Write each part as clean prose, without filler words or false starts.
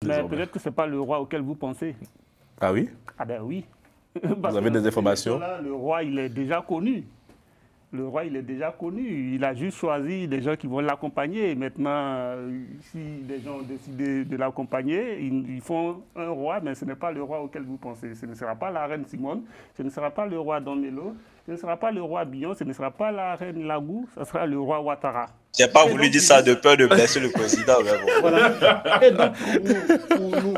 Mais peut-être que ce n'est pas le roi auquel vous pensez. Ah oui? Ah ben oui. Vous avez des informations? Là, le roi, il est déjà connu. Le roi, il est déjà connu. Il a juste choisi des gens qui vont l'accompagner. Maintenant, si des gens ont décidé de l'accompagner, ils font un roi, mais ce n'est pas le roi auquel vous pensez. Ce ne sera pas la reine Simone, ce ne sera pas le roi Don Melo, ce ne sera pas le roi Billon, ce ne sera pas la reine Lagou, ce sera le roi Ouattara. Je n'ai pas voulu dire ça de peur de blesser le président. Mais bon. Voilà. Et donc, pour nous,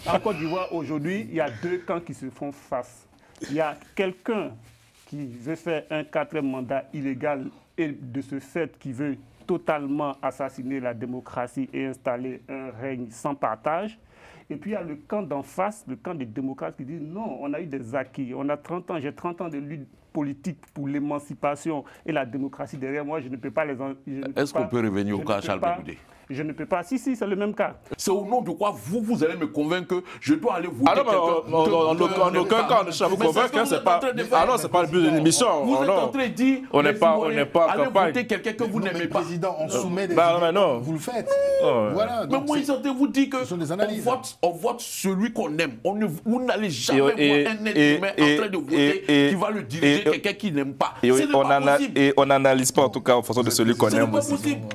en Côte d'Ivoire, aujourd'hui, il y a deux camps qui se font face. Il y a quelqu'un qui veut faire un quatrième mandat illégal et de ce fait qui veut totalement assassiner la démocratie et installer un règne sans partage. Et puis il y a le camp d'en face, le camp des démocrates qui dit non, on a eu des acquis, on a 30 ans, j'ai 30 ans de lutte politique pour l'émancipation et la démocratie derrière moi, je ne peux pas les... Est-ce qu'on peut revenir au cas Charles Bégoudé? Je ne peux pas. Si, c'est le même cas. C'est au nom de quoi vous allez me convaincre que je dois aller voter quelqu'un? En aucun cas, on ne cherche à vous convaincre. C'est pas le but de l'émission. Vous êtes en train de dire on n'est pas en campagne. Voter quelqu'un que vous n'aimez pas. Président, on soumet des non. vous le faites. Voilà. Mais moi, ils entendent vous dire que on vote celui qu'on aime. Vous n'allez jamais voir un être humain en train de voter qui va le diriger quelqu'un qui n'aime pas. Et on n'analyse pas en tout cas en fonction de celui qu'on aime aussi. C'est pas possible.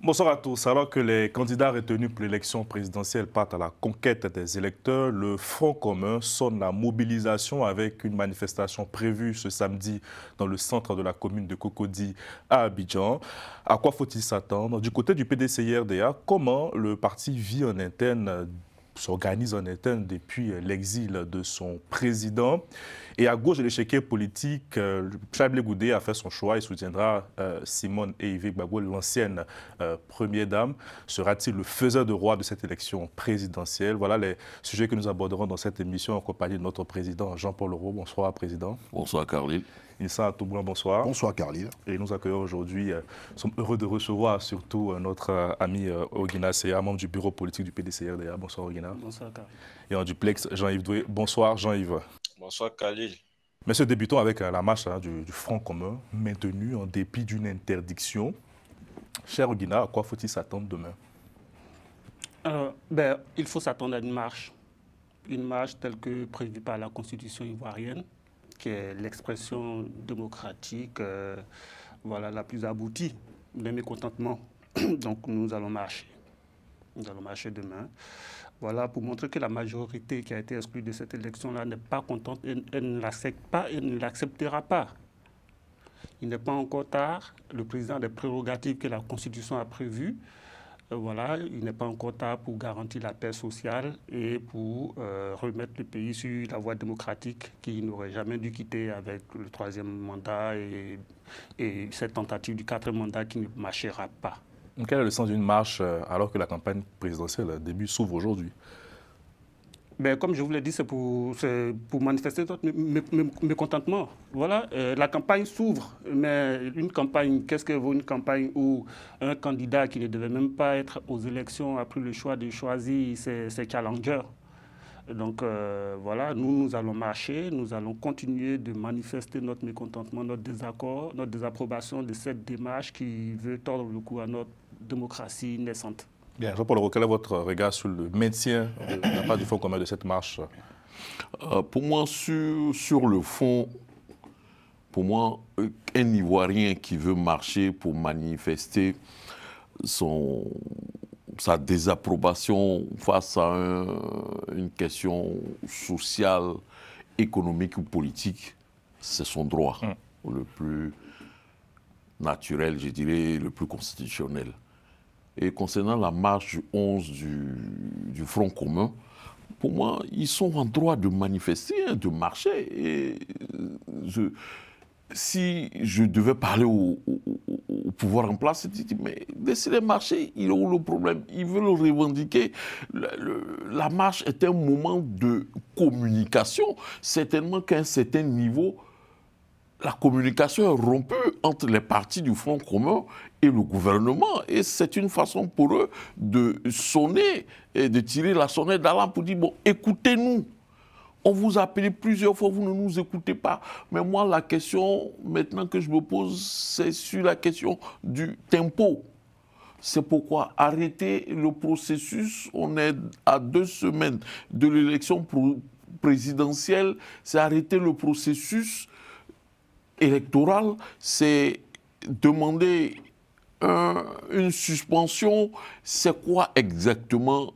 Bonsoir à tous. Alors que les candidats retenus pour l'élection présidentielle partent à la conquête des électeurs, le Front commun sonne la mobilisation avec une manifestation prévue ce samedi dans le centre de la commune de Cocody à Abidjan. À quoi faut-il s'attendre? Du côté du PDCI-RDA, comment le parti vit en interne, s'organise en interne depuis l'exil de son président? Et à gauche de l'échiquier politique, Charles Bégoudé a fait son choix et soutiendra Simone Ehivie Gbagbo, l'ancienne première dame. Sera-t-il le faiseur de roi de cette élection présidentielle? Voilà les sujets que nous aborderons dans cette émission en compagnie de notre président Jean-Paul Leroux. Bonsoir, président. Bonsoir, Carlyle. Issa Atoubouin, bonsoir. Bonsoir, Carlyle. Et nous accueillons aujourd'hui, nous sommes heureux de recevoir surtout notre ami Ogina Seya, membre du bureau politique du PDCI-RDA. Bonsoir, Ogina. Bonsoir, Carlyle. Et en duplex, Jean-Yves Doué. Bonsoir, Jean-Yves. Bonsoir, Khalil. Messieurs, débutons avec la marche du Front commun, maintenue en dépit d'une interdiction. Cher Ogina, à quoi faut-il s'attendre demain? Il faut s'attendre à une marche telle que prévue par la Constitution ivoirienne, qui est l'expression démocratique la plus aboutie de mécontentement. Donc nous allons marcher. Nous allons marcher demain. Voilà, pour montrer que la majorité qui a été exclue de cette élection-là n'est pas contente, elle ne l'accepte pas et ne l'acceptera pas. Il n'est pas encore tard. Le président a des prérogatives que la Constitution a prévues. Il n'est pas encore tard pour garantir la paix sociale et pour remettre le pays sur la voie démocratique qui n'aurait jamais dû quitter avec le troisième mandat et cette tentative du quatrième mandat qui ne marchera pas. Quel est le sens d'une marche alors que la campagne présidentielle début s'ouvre aujourd'hui? Comme je vous l'ai dit, c'est pour manifester notre mécontentement. Voilà, la campagne s'ouvre, mais une campagne, qu'est-ce que vaut une campagne où un candidat qui ne devait même pas être aux élections a pris le choix de choisir ses challengers? Donc nous allons marcher, nous allons continuer de manifester notre mécontentement, notre désaccord, notre désapprobation de cette démarche qui veut tordre le cou à notre démocratie naissante. Bien, Jean-Paul Leroux, quel est votre regard sur le maintien de la part du Front commun de cette marche? Pour moi, sur le fond, pour moi, un Ivoirien qui veut marcher pour manifester sa désapprobation face à une question sociale, économique ou politique, c'est son droit le plus naturel, je dirais, le plus constitutionnel. Et concernant la marche du 11 du Front commun, pour moi, ils sont en droit de manifester, de marcher. Et si je devais parler au pouvoir en place, je dis, mais laissez-les marcher, ils ont le problème, ils veulent le revendiquer. La marche est un moment de communication. Certainement qu'à un certain niveau, la communication est rompue entre les partis du Front commun et le gouvernement. Et c'est une façon pour eux de sonner et de tirer la sonnette d'alarme pour dire, bon, écoutez-nous. On vous a appelé plusieurs fois, vous ne nous écoutez pas. Mais moi, la question maintenant que je me pose, c'est sur la question du tempo. C'est pourquoi arrêter le processus, on est à 2 semaines de l'élection présidentielle, c'est arrêter le processus électoral, c'est demander une suspension. C'est quoi exactement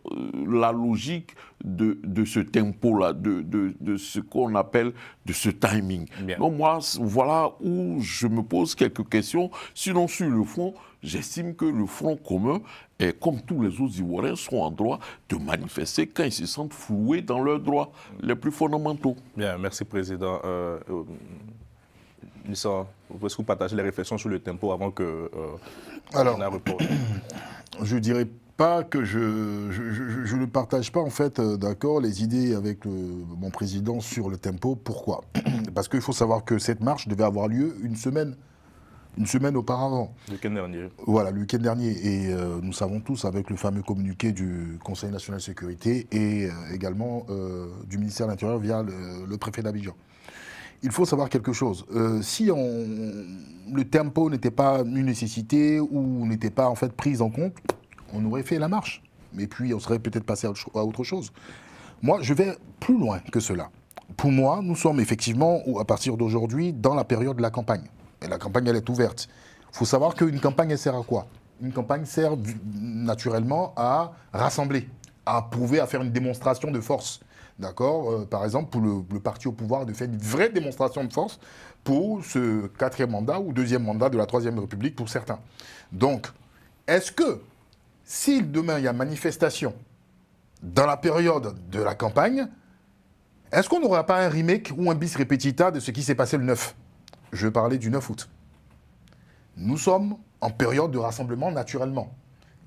la logique de ce tempo-là, de ce qu'on appelle de ce timing? Donc moi, voilà où je me pose quelques questions. Sinon, sur le fond, j'estime que le Front commun, comme tous les autres Ivoiriens, sont en droit de manifester quand ils se sentent floués dans leurs droits les plus fondamentaux. Bien, merci Président. Nissa, est-ce que vous partagez les réflexions sur le tempo avant que Alors, on a repos? je dirais pas que je ne partage pas en fait, d'accord, les idées avec mon président sur le tempo. Pourquoi? Parce qu'il faut savoir que cette marche devait avoir lieu une semaine auparavant. Le week-end dernier. Voilà, le week-end dernier. Et nous savons tous, avec le fameux communiqué du Conseil national de sécurité et également du ministère de l'Intérieur via le préfet d'Abidjan. Il faut savoir quelque chose. Si le tempo n'était pas une nécessité ou n'était pas en fait pris en compte, on aurait fait la marche. Mais puis on serait peut-être passé à autre chose. Moi, je vais plus loin que cela. Pour moi, nous sommes effectivement, à partir d'aujourd'hui, dans la période de la campagne. Et la campagne, elle est ouverte. Il faut savoir qu'une campagne, elle sert à quoi? Une campagne sert naturellement à rassembler, à prouver, à faire une démonstration de force. D'accord, par exemple, pour le parti au pouvoir, de faire une vraie démonstration de force pour ce 4e mandat ou 2e mandat de la 3e République pour certains. Donc, est-ce que, si demain il y a manifestation dans la période de la campagne, est-ce qu'on n'aura pas un remake ou un bis repetita de ce qui s'est passé le 9? Je vais parler du 9 août. Nous sommes en période de rassemblement naturellement.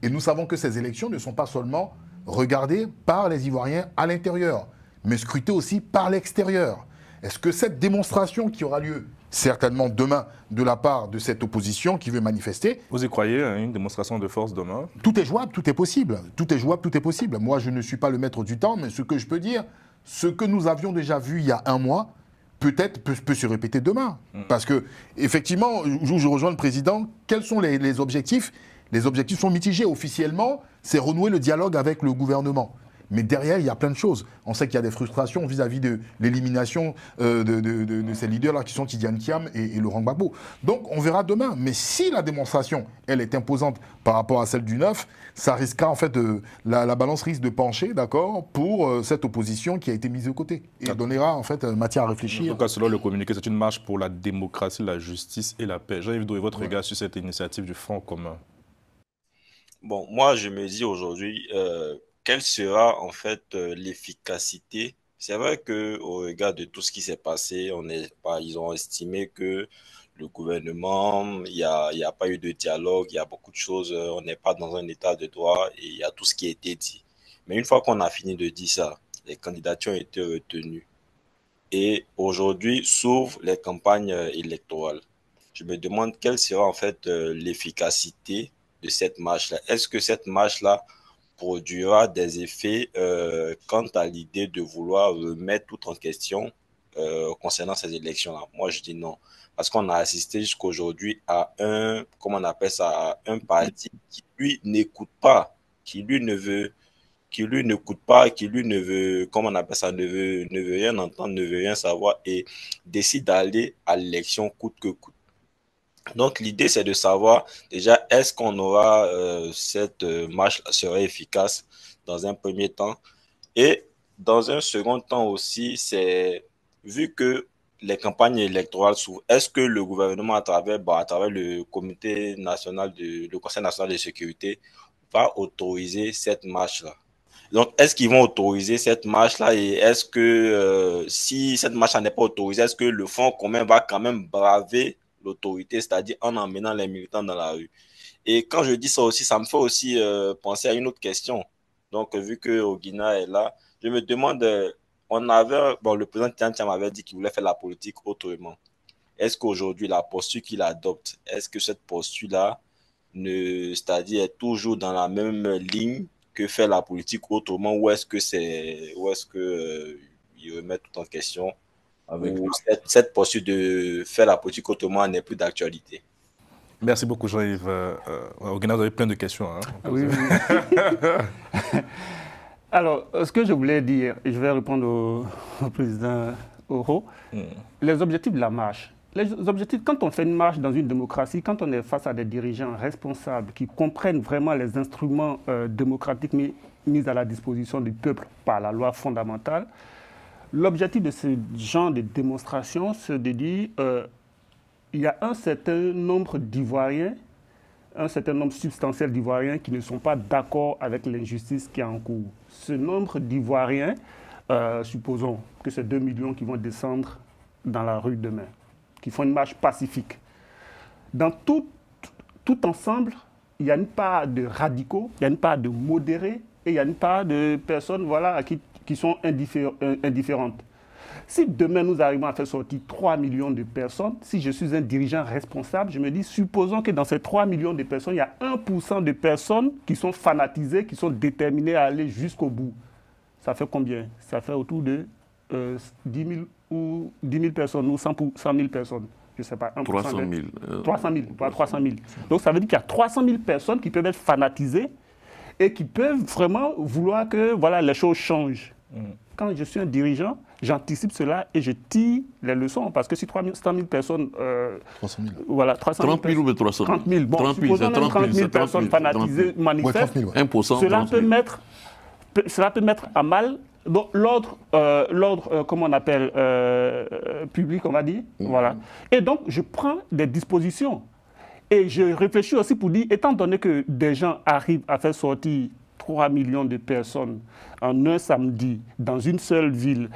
Et nous savons que ces élections ne sont pas seulement regardées par les Ivoiriens à l'intérieur, mais scrutées aussi par l'extérieur. Est-ce que cette démonstration qui aura lieu certainement demain de la part de cette opposition qui veut manifester... Vous y croyez, hein, une démonstration de force demain? Tout est jouable, tout est possible. Tout est jouable, tout est possible. Moi, je ne suis pas le maître du temps, mais ce que je peux dire, ce que nous avions déjà vu il y a un mois, peut-être peut se répéter demain. Parce que, effectivement, où je rejoins le président, quels sont les objectifs? Les objectifs sont mitigés. Officiellement, c'est renouer le dialogue avec le gouvernement. Mais derrière, il y a plein de choses. On sait qu'il y a des frustrations vis-à-vis de l'élimination de ces leaders-là qui sont Tidiane Thiam et Laurent Gbagbo. Donc, on verra demain. Mais si la démonstration, elle est imposante par rapport à celle du 9, ça risquera, en fait, la balance risque de pencher, d'accord, pour cette opposition qui a été mise de côté. Et donnera, en fait, matière à réfléchir. En tout cas, selon le communiqué, c'est une marche pour la démocratie, la justice et la paix. Jean-Yves Doué, votre regard sur cette initiative du Front commun? Bon, moi, je me dis aujourd'hui, quelle sera en fait l'efficacité? C'est vrai que au regard de tout ce qui s'est passé, ils ont estimé que le gouvernement, il y a pas eu de dialogue, il y a beaucoup de choses, on n'est pas dans un état de droit et il y a tout ce qui a été dit. Mais une fois qu'on a fini de dire ça, les candidatures ont été retenues et aujourd'hui s'ouvrent les campagnes électorales. Je me demande quelle sera en fait l'efficacité de cette marche-là. Est-ce que cette marche-là produira des effets quant à l'idée de vouloir remettre tout en question concernant ces élections-là? Moi, je dis non. Parce qu'on a assisté jusqu'aujourd'hui à comment on appelle ça, à un parti qui, lui, n'écoute pas, qui, lui, ne veut, qui, lui, n'écoute pas, qui, lui, ne veut, comment on appelle ça, ne veut rien entendre, ne veut rien savoir et décide d'aller à l'élection coûte que coûte. Donc, l'idée, c'est de savoir déjà, est-ce qu'on aura cette marche serait efficace dans un premier temps. Et dans un second temps aussi, c'est vu que les campagnes électorales s'ouvrent, est-ce que le gouvernement, à travers le Comité national le Conseil national de sécurité, va autoriser cette marche-là? Donc, est-ce qu'ils vont autoriser cette marche-là et est-ce que si cette marche n'est pas autorisée, est-ce que le Front commun va quand même braver l'autorité, c'est-à-dire en emmenant les militants dans la rue? Et quand je dis ça aussi, ça me fait aussi penser à une autre question. Donc, vu que Ogina est là, je me demande, le président Tian Tiam avait dit qu'il voulait faire la politique autrement. est-ce qu'aujourd'hui, la posture qu'il adopte, est-ce que cette posture-là, c'est-à-dire est toujours dans la même ligne que fait la politique autrement, ou est-ce que il remet tout en question, ou cette posture de faire la politique autrement n'est plus d'actualité? Merci beaucoup, Jean-Yves. Ogana, vous avez plein de questions. Hein. Oui, oui. Alors, ce que je voulais dire, et je vais répondre au président Oro, les objectifs de la marche. Les objectifs, quand on fait une marche dans une démocratie, quand on est face à des dirigeants responsables qui comprennent vraiment les instruments démocratiques mis à la disposition du peuple par la loi fondamentale, l'objectif de ce genre de démonstration, c'est de dire il y a un certain nombre d'Ivoiriens, un certain nombre substantiel d'Ivoiriens qui ne sont pas d'accord avec l'injustice qui est en cours. Ce nombre d'Ivoiriens, supposons que c'est 2 millions qui vont descendre dans la rue demain, qui font une marche pacifique. Dans tout ensemble, il y a une part de radicaux, il y a une part de modérés et il y a une part de personnes voilà, qui sont indifférentes. Si demain nous arrivons à faire sortir 3 millions de personnes, si je suis un dirigeant responsable, je me dis, supposons que dans ces 3 millions de personnes, il y a 1% de personnes qui sont fanatisées, qui sont déterminées à aller jusqu'au bout. Ça fait combien? Ça fait autour de 10 000 personnes ou 100 000 personnes. Je ne sais pas. 300 000. 300 000, pas 300 000. Donc ça veut dire qu'il y a 300 000 personnes qui peuvent être fanatisées et qui peuvent vraiment vouloir que voilà, les choses changent. Quand je suis un dirigeant, j'anticipe cela et je tire les leçons. Parce que si 300 000 personnes... 300 000. Voilà, 300 000 30 000 ou 300 000 30 000. Bon, 30 000, supposons 30 000 personnes fanatisées manifestent. 30 000, ouais. 1%, Cela peut mettre à mal l'ordre, comment on appelle, public, on va dire. Voilà. Et donc, je prends des dispositions. Et je réfléchis aussi pour dire, étant donné que des gens arrivent à faire sortir 3 millions de personnes en un samedi dans une seule ville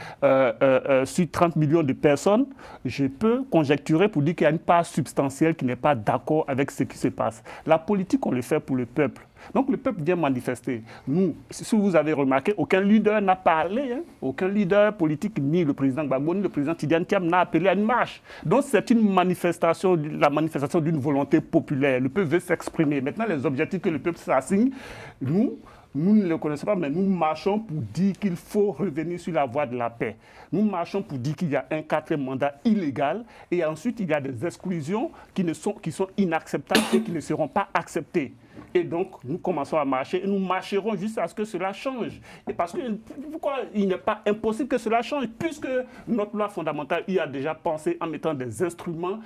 sur 30 millions de personnes, je peux conjecturer pour dire qu'il y a une part substantielle qui n'est pas d'accord avec ce qui se passe. La politique, on le fait pour le peuple. Donc le peuple vient manifester. Nous, si vous avez remarqué, aucun leader n'a parlé, hein, aucun leader politique, ni le président Gbagbo, ni le président Tidiane Thiam n'a appelé à une marche. Donc c'est une manifestation, la manifestation d'une volonté populaire. Le peuple veut s'exprimer. Maintenant, les objectifs que le peuple s'assigne, nous ne les connaissons pas, mais nous marchons pour dire qu'il faut revenir sur la voie de la paix. Nous marchons pour dire qu'il y a un 4e mandat illégal et ensuite il y a des exclusions qui sont inacceptables et qui ne seront pas acceptées. Et donc, nous commençons à marcher et nous marcherons jusqu'à ce que cela change. Et parce que, pourquoi il n'est pas impossible que cela change, puisque notre loi fondamentale y a déjà pensé en mettant des instruments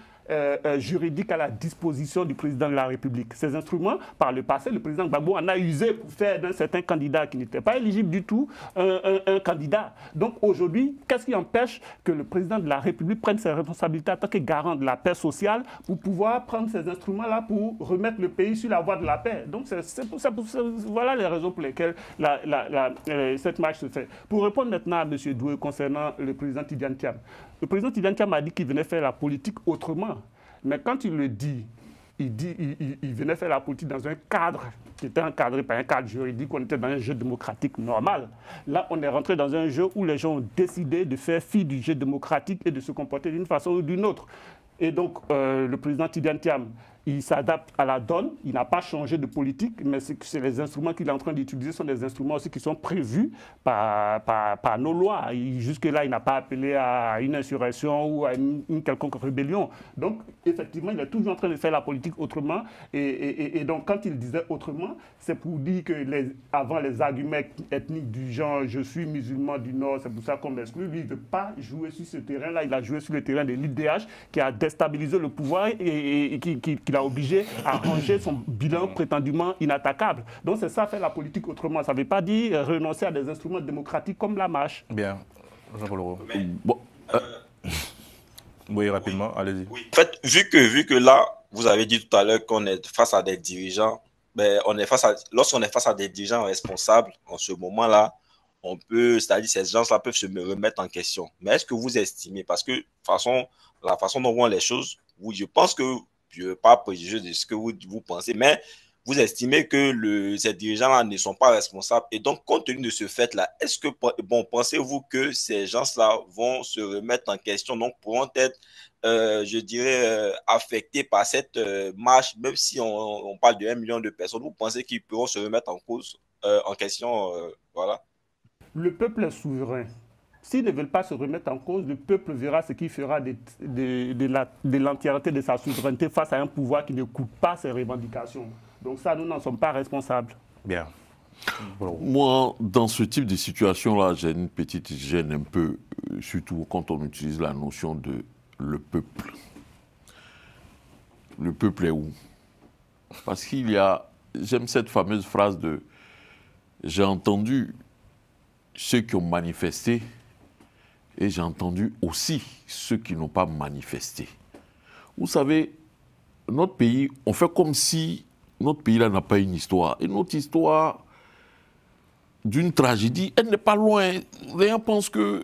juridiques à la disposition du président de la République. Ces instruments, par le passé, le président Gbagbo en a usé pour faire d'un certain candidat qui n'était pas éligible du tout un candidat. Donc aujourd'hui, qu'est-ce qui empêche que le président de la République prenne ses responsabilités en tant que garant de la paix sociale pour pouvoir prendre ces instruments-là pour remettre le pays sur la voie de la paix? Donc voilà les raisons pour lesquelles cette marche se fait. Pour répondre maintenant à M. Doué concernant le président Tidiane Thiam. Le président Tidiane Thiam a dit qu'il venait faire la politique autrement. Mais quand il le dit, il venait faire la politique dans un cadre qui était encadré par un cadre juridique, on était dans un jeu démocratique normal. Là, on est rentré dans un jeu où les gens ont décidé de faire fi du jeu démocratique et de se comporter d'une façon ou d'une autre. Et donc, le président Tidiane Thiam, il s'adapte à la donne, il n'a pas changé de politique, mais c'est les instruments qu'il est en train d'utiliser sont des instruments aussi qui sont prévus par nos lois. Jusque-là, il n'a pas appelé à une insurrection ou à une quelconque rébellion. Donc, effectivement, il est toujours en train de faire la politique autrement. Et donc, quand il disait autrement, c'est pour dire que avant les arguments ethniques du genre « je suis musulman du Nord, c'est pour ça qu'on m'exclut », lui, il ne veut pas jouer sur ce terrain-là. Il a joué sur le terrain de l'IDH qui a déstabilisé le pouvoir et qui l'a obligé à ranger son bilan prétendument inattaquable. Donc c'est ça, faire la politique autrement. Ça ne veut pas dire renoncer à des instruments démocratiques comme la marche. Bien. Jean-Paul Oro. Bon. Oui, rapidement, allez-y. Oui. En fait, vu que là, vous avez dit tout à l'heure qu'on est face à des dirigeants, lorsqu'on est face à des dirigeants responsables, en ce moment-là, c'est-à-dire ces gens-là peuvent se remettre en question. Mais est-ce que vous estimez, parce que la façon dont on voit les choses, je pense que je ne veux pas préjuger de ce que vous pensez, mais vous estimez que ces dirigeants-là ne sont pas responsables. Et donc, compte tenu de ce fait-là, est-ce que, bon, pensez-vous que ces gens-là vont se remettre en question, donc pourront être, je dirais, affectés par cette marche, même si on parle de 1 million de personnes, vous pensez qu'ils pourront se remettre en cause, en question, voilà? Le peuple est souverain. S'ils ne veulent pas se remettre en cause, le peuple verra ce qu'il fera de l'entièreté de sa souveraineté face à un pouvoir qui ne coûte pas ses revendications. Donc ça, nous n'en sommes pas responsables. Bien. Moi, dans ce type de situation-là, j'ai une petite gêne un peu, surtout quand on utilise la notion de le peuple. Le peuple est où? Parce qu'il y a, j'aime cette fameuse phrase de « j'ai entendu ceux qui ont manifesté et j'ai entendu aussi ceux qui n'ont pas manifesté ». Vous savez, notre pays, on fait comme si notre pays-là n'a pas une histoire. Et notre histoire d'une tragédie, elle n'est pas loin. Les gens pensent qu'il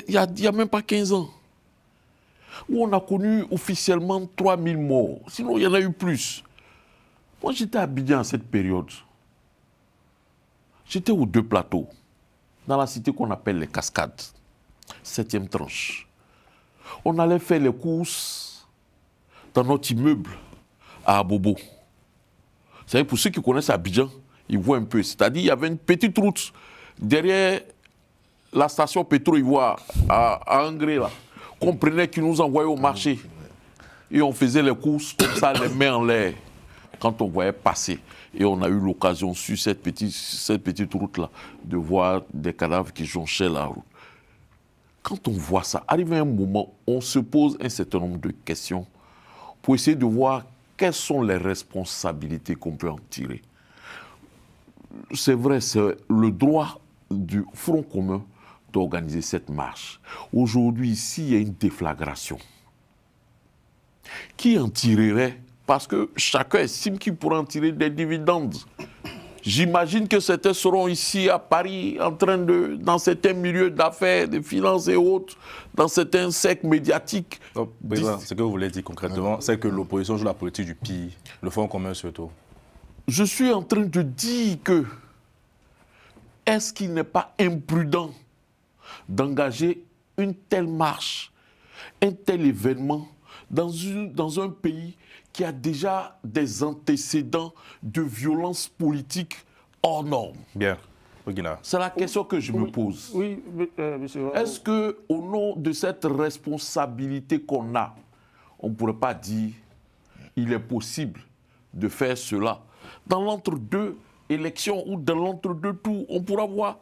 n'y a même pas 15 ans. Où on a connu officiellement 3000 morts. Sinon, il y en a eu plus. Moi, j'étais à Abidjan à cette période. J'étais aux 2 plateaux, dans la cité qu'on appelle les Cascades, 7e tranche. On allait faire les courses dans notre immeuble à Abobo. Vous savez, pour ceux qui connaissent Abidjan, ils voient un peu. C'est-à-dire qu'il y avait une petite route derrière la station Pétro-Ivoire à Angré, là, qu'on prenait, qui nous envoyait au marché. Et on faisait les courses comme ça, les mains en l'air, quand on voyait passer. Et on a eu l'occasion, sur cette petite route-là, de voir des cadavres qui jonchaient la route. Quand on voit ça, arrive un moment, on se pose un certain nombre de questions pour essayer de voir quelles sont les responsabilités qu'on peut en tirer. C'est vrai, c'est le droit du Front commun d'organiser cette marche. Aujourd'hui, s'il y a une déflagration, qui en tirerait? Parce que chacun estime qu'il pourra en tirer des dividendes. J'imagine que certains seront ici à Paris, en train de, dans certains milieux d'affaires, de finances et autres, dans certains cercles médiatiques. Donc, ce que vous voulez dire concrètement, c'est que l'opposition joue la politique du pire, le Front commun surtout. Je suis en train de dire que est-ce qu'il n'est pas imprudent d'engager une telle marche, un tel événement dans un pays qui a déjà des antécédents de violence politique hors normes? Bien. Ogina. C'est la question que je me pose. Oui, monsieur. Est-ce qu'au nom de cette responsabilité qu'on a, on ne pourrait pas dire qu'il est possible de faire cela dans l'entre-deux élections ou dans l'entre-deux tours? On pourra voir.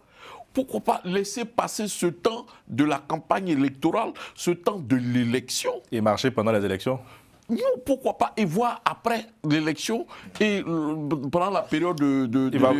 Pourquoi pas laisser passer ce temps de la campagne électorale, ce temps de l'élection? Et marcher pendant les élections? Non, pourquoi pas, et voir après l'élection et pendant la période de il va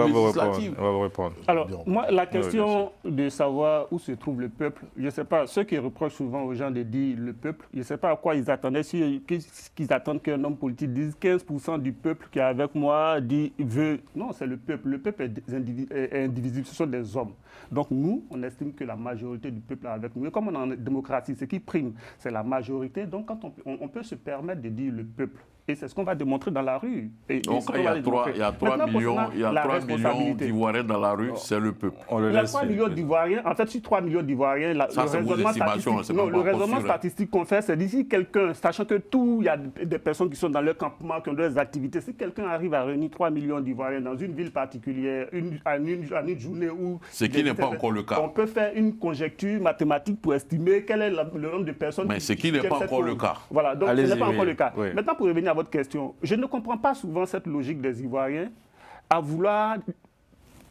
vous répondre. Alors, moi, la question de savoir où se trouve le peuple, je ne sais pas, ceux qui reprochent souvent aux gens de dire le peuple, je ne sais pas à quoi ils attendaient, qu'est-ce qu'ils attendent qu'un homme politique dise 15% du peuple qui est avec moi dit veut. Non, c'est le peuple. Le peuple est indivisible, ce sont des hommes. Donc nous, on estime que la majorité du peuple est avec nous. Et comme on est en démocratie, ce qui prime, c'est la majorité. Donc quand on peut se permettre de dire le peuple. Et c'est ce qu'on va démontrer dans la rue. Donc il y a 3 millions d'Ivoiriens dans la rue, c'est le peuple. Il y a 3 millions d'Ivoiriens. En fait, sur 3 millions d'Ivoiriens, le raisonnement statistique qu'on fait, c'est d'ici quelqu'un, sachant que il y a des personnes qui sont dans leur campement, qui ont des activités. Si quelqu'un arrive à réunir 3 millions d'Ivoiriens dans une ville particulière, à une journée où... Ce qui n'est pas encore le cas. On peut faire une conjecture mathématique pour estimer quel est le nombre de personnes... Mais ce qui n'est pas encore le cas. Voilà, donc ce n'est pas encore le cas. Oui. Maintenant, pour revenir à votre question, je ne comprends pas souvent cette logique des Ivoiriens à vouloir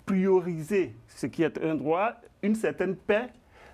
prioriser ce qui est un droit, une certaine paix,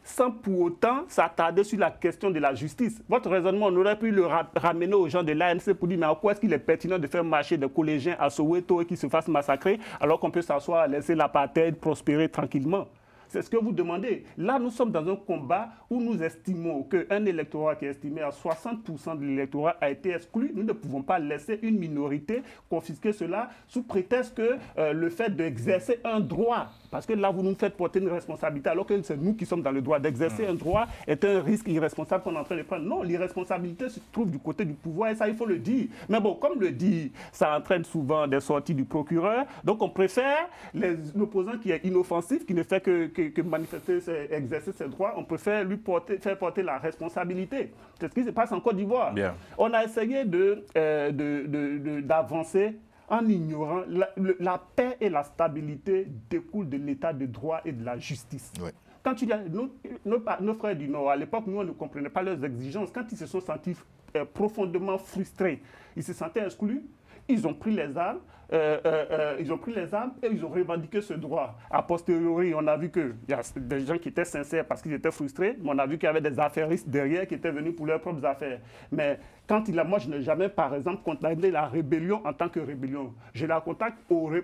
sans pour autant s'attarder sur la question de la justice. Votre raisonnement, on aurait pu le ramener aux gens de l'ANC pour dire mais en quoi est-ce qu'il est pertinent de faire marcher des collégiens à Soweto et qu'ils se fassent massacrer alors qu'on peut s'asseoir, laisser l'apartheid prospérer tranquillement? C'est ce que vous demandez. Là, nous sommes dans un combat où nous estimons qu'un électorat qui est estimé à 60% de l'électorat a été exclu. Nous ne pouvons pas laisser une minorité confisquer cela sous prétexte que le fait d'exercer un droit, parce que là, vous nous faites porter une responsabilité, alors que c'est nous qui sommes dans le droit. D'exercer un droit est un risque irresponsable qu'on est en train de prendre. Non, l'irresponsabilité se trouve du côté du pouvoir, et ça, il faut le dire. Mais bon, comme le dit, ça entraîne souvent des sorties du procureur. Donc, on préfère l'opposant qui est inoffensif, qui ne fait que manifester, exercer ses droits, on préfère lui faire porter la responsabilité. C'est ce qui se passe en Côte d'Ivoire. On a essayé d'avancer en ignorant la paix et la stabilité découlent de l'état de droit et de la justice. Ouais. Quand tu dis, nos frères du Nord, à l'époque, nous, on ne comprenait pas leurs exigences. Quand ils se sont sentis profondément frustrés, ils se sentaient exclus, ils ont pris les armes, et ils ont revendiqué ce droit. A posteriori, on a vu qu'il y a des gens qui étaient sincères parce qu'ils étaient frustrés, mais on a vu qu'il y avait des affairistes derrière qui étaient venus pour leurs propres affaires. Mais moi, je n'ai jamais, par exemple, condamné la rébellion en tant que rébellion. Je la contacte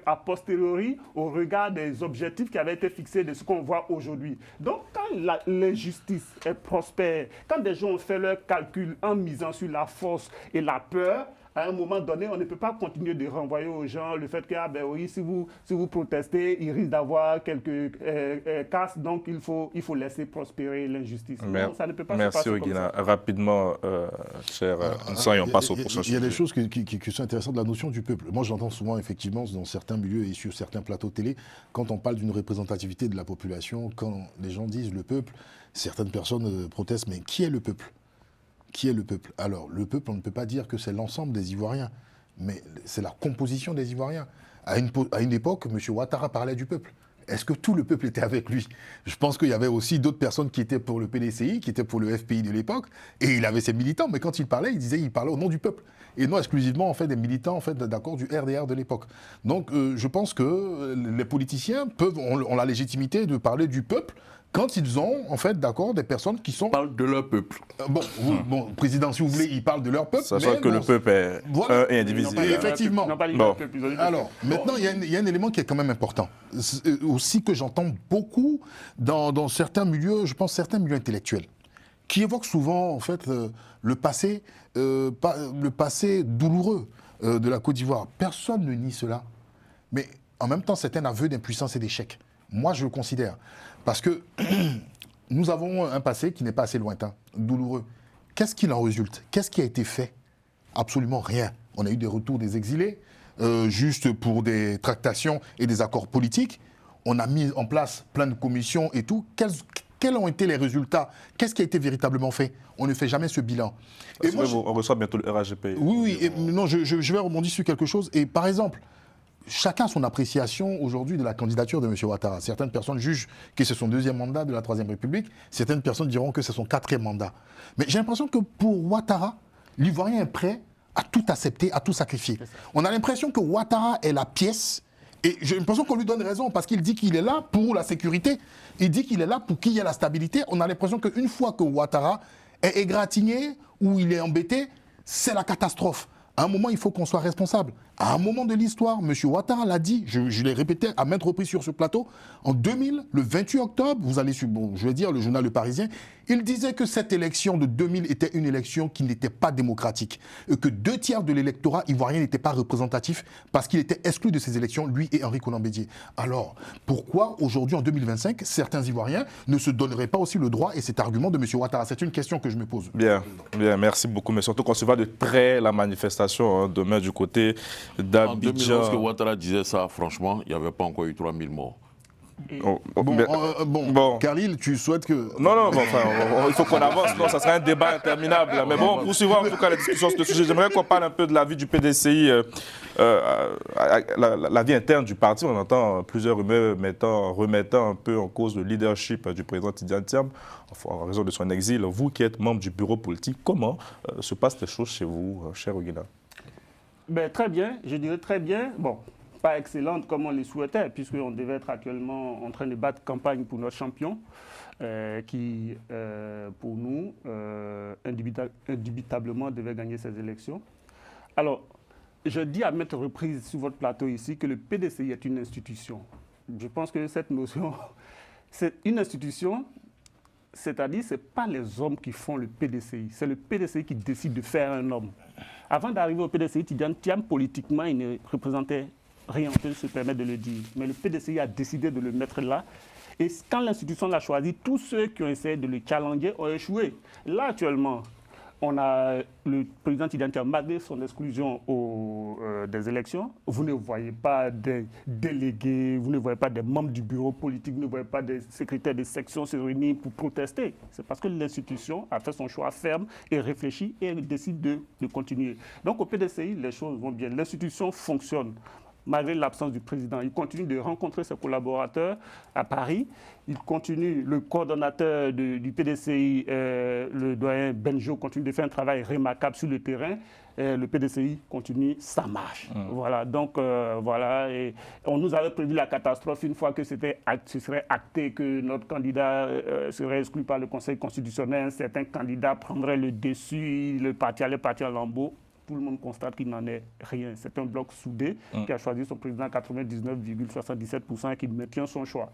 a posteriori au regard des objectifs qui avaient été fixés de ce qu'on voit aujourd'hui. Donc, quand l'injustice est prospère, quand des gens ont fait leurs calculs en misant sur la force et la peur, à un moment donné, on ne peut pas continuer de renvoyer aux gens le fait que, oui, si vous protestez, il risque d'avoir quelques casses, donc il faut laisser prospérer l'injustice. Ça ne peut pas se passer comme ça. Merci, Oguina. Rapidement, cher Nsang, on passe au prochain sujet. Il y a des choses qui sont intéressantes, la notion du peuple. Moi, j'entends souvent, effectivement, dans certains milieux et sur certains plateaux télé, quand on parle d'une représentativité de la population, quand les gens disent le peuple, certaines personnes protestent, mais qui est le peuple ? Qui est le peuple? Alors, le peuple, on ne peut pas dire que c'est l'ensemble des Ivoiriens, mais c'est la composition des Ivoiriens. À une époque, M. Ouattara parlait du peuple. Est-ce que tout le peuple était avec lui? Je pense qu'il y avait aussi d'autres personnes qui étaient pour le PDCI, qui étaient pour le FPI de l'époque, et il avait ses militants, mais quand il parlait, il parlait au nom du peuple, et non exclusivement en fait, des militants en fait, d'accord, du RDR de l'époque. Donc, je pense que les politiciens ont la légitimité de parler du peuple, quand ils ont, en fait, d'accord, des personnes qui sont... Ils parlent de leur peuple. Bon, président, si vous voulez, ils parent de leur peuple. Sachant que le peuple est un et indivisible. Effectivement. Alors, maintenant, il y a un élément qui est quand même important. Aussi que j'entends beaucoup dans certains milieux, je pense certains milieux intellectuels, qui évoquent souvent, en fait, le passé douloureux de la Côte d'Ivoire. Personne ne nie cela. Mais en même temps, c'est un aveu d'impuissance et d'échec. Moi, je le considère. Parce que nous avons un passé qui n'est pas assez lointain, douloureux. Qu'est-ce qu'il en résulte? Qu'est-ce qui a été fait? Absolument rien. On a eu des retours des exilés, juste pour des tractations et des accords politiques. On a mis en place plein de commissions et tout. Quels ont été les résultats? Qu'est-ce qui a été véritablement fait? On ne fait jamais ce bilan. Et moi, on reçoit bientôt le RAGP. Oui, non, je vais rebondir sur quelque chose. Et par exemple, chacun a son appréciation aujourd'hui de la candidature de M. Ouattara. Certaines personnes jugent que c'est son deuxième mandat de la Troisième République. Certaines personnes diront que c'est son quatrième mandat. Mais j'ai l'impression que pour Ouattara, l'Ivoirien est prêt à tout accepter, à tout sacrifier. On a l'impression que Ouattara est la pièce. Et j'ai l'impression qu'on lui donne raison parce qu'il dit qu'il est là pour la sécurité. Il dit qu'il est là pour qu'il y ait la stabilité. On a l'impression qu'une fois que Ouattara est égratigné ou il est embêté, c'est la catastrophe. À un moment, il faut qu'on soit responsable. À un moment de l'histoire, M. Ouattara l'a dit, je l'ai répété à maintes reprises sur ce plateau, en 2000, le 28 octobre, vous allez sur, je vais dire, le journal Le Parisien, il disait que cette élection de 2000 était une élection qui n'était pas démocratique, et que 2/3 de l'électorat ivoirien n'était pas représentatif parce qu'il était exclu de ces élections, lui et Henri Konan Bédié. Alors, pourquoi aujourd'hui, en 2025, certains Ivoiriens ne se donneraient pas aussi le droit et cet argument de M. Ouattara? C'est une question que je me pose. Bien, merci beaucoup, mais surtout qu'on se va de près la manifestation demain du côté d'Abidjan. En 2011, que Ouattara disait ça, franchement, il n'y avait pas encore eu 3000 morts. Khalil, tu souhaites que... Non, il faut qu'on avance, non, ça serait un débat interminable. Mais bon, poursuivons en tout cas la discussion sur ce sujet. J'aimerais qu'on parle un peu de la vie du PDCI, la vie interne du parti. On entend plusieurs rumeurs remettant un peu en cause le leadership du président Tidiane Thiam, en raison de son exil. Vous qui êtes membre du bureau politique, comment se passent les choses chez vous, cher Oguina? Très bien, je dirais très bien. Bon, pas excellente comme on les souhaitait, puisqu'on devait être actuellement en train de battre campagne pour notre champion, qui, pour nous, indubitablement devait gagner ces élections. Alors, je dis à maintes reprises sur votre plateau ici que le PDCI est une institution. Je pense que cette notion, c'est une institution, c'est-à-dire ce n'est pas les hommes qui font le PDCI, c'est le PDCI qui décide de faire un homme. Avant d'arriver au PDCI, Tidjane Thiam, politiquement, il ne représentait rien, on peut se permettre de le dire. Mais le PDCI a décidé de le mettre là. Et quand l'institution l'a choisi, tous ceux qui ont essayé de le challenger ont échoué. Là, actuellement, on a le président Tidjane Thiam, malgré son exclusion des élections, vous ne voyez pas des délégués, vous ne voyez pas des membres du bureau politique, vous ne voyez pas des secrétaires de section se réunir pour protester. C'est parce que l'institution a fait son choix ferme et réfléchi et décide de continuer. Donc au PDCI, les choses vont bien. L'institution fonctionne. Malgré l'absence du président, il continue de rencontrer ses collaborateurs à Paris. Il continue, le coordonnateur du PDCI, le doyen Benjo, continue de faire un travail remarquable sur le terrain. Le PDCI continue sa marche. Voilà, donc voilà. Et on nous avait prévu la catastrophe une fois que ce serait acté que notre candidat serait exclu par le Conseil constitutionnel. Certains candidats prendraient le dessus, le parti allait partir en lambeaux. Tout le monde constate qu'il n'en est rien. C'est un bloc soudé qui a choisi son président à 99,77% et qui maintient son choix.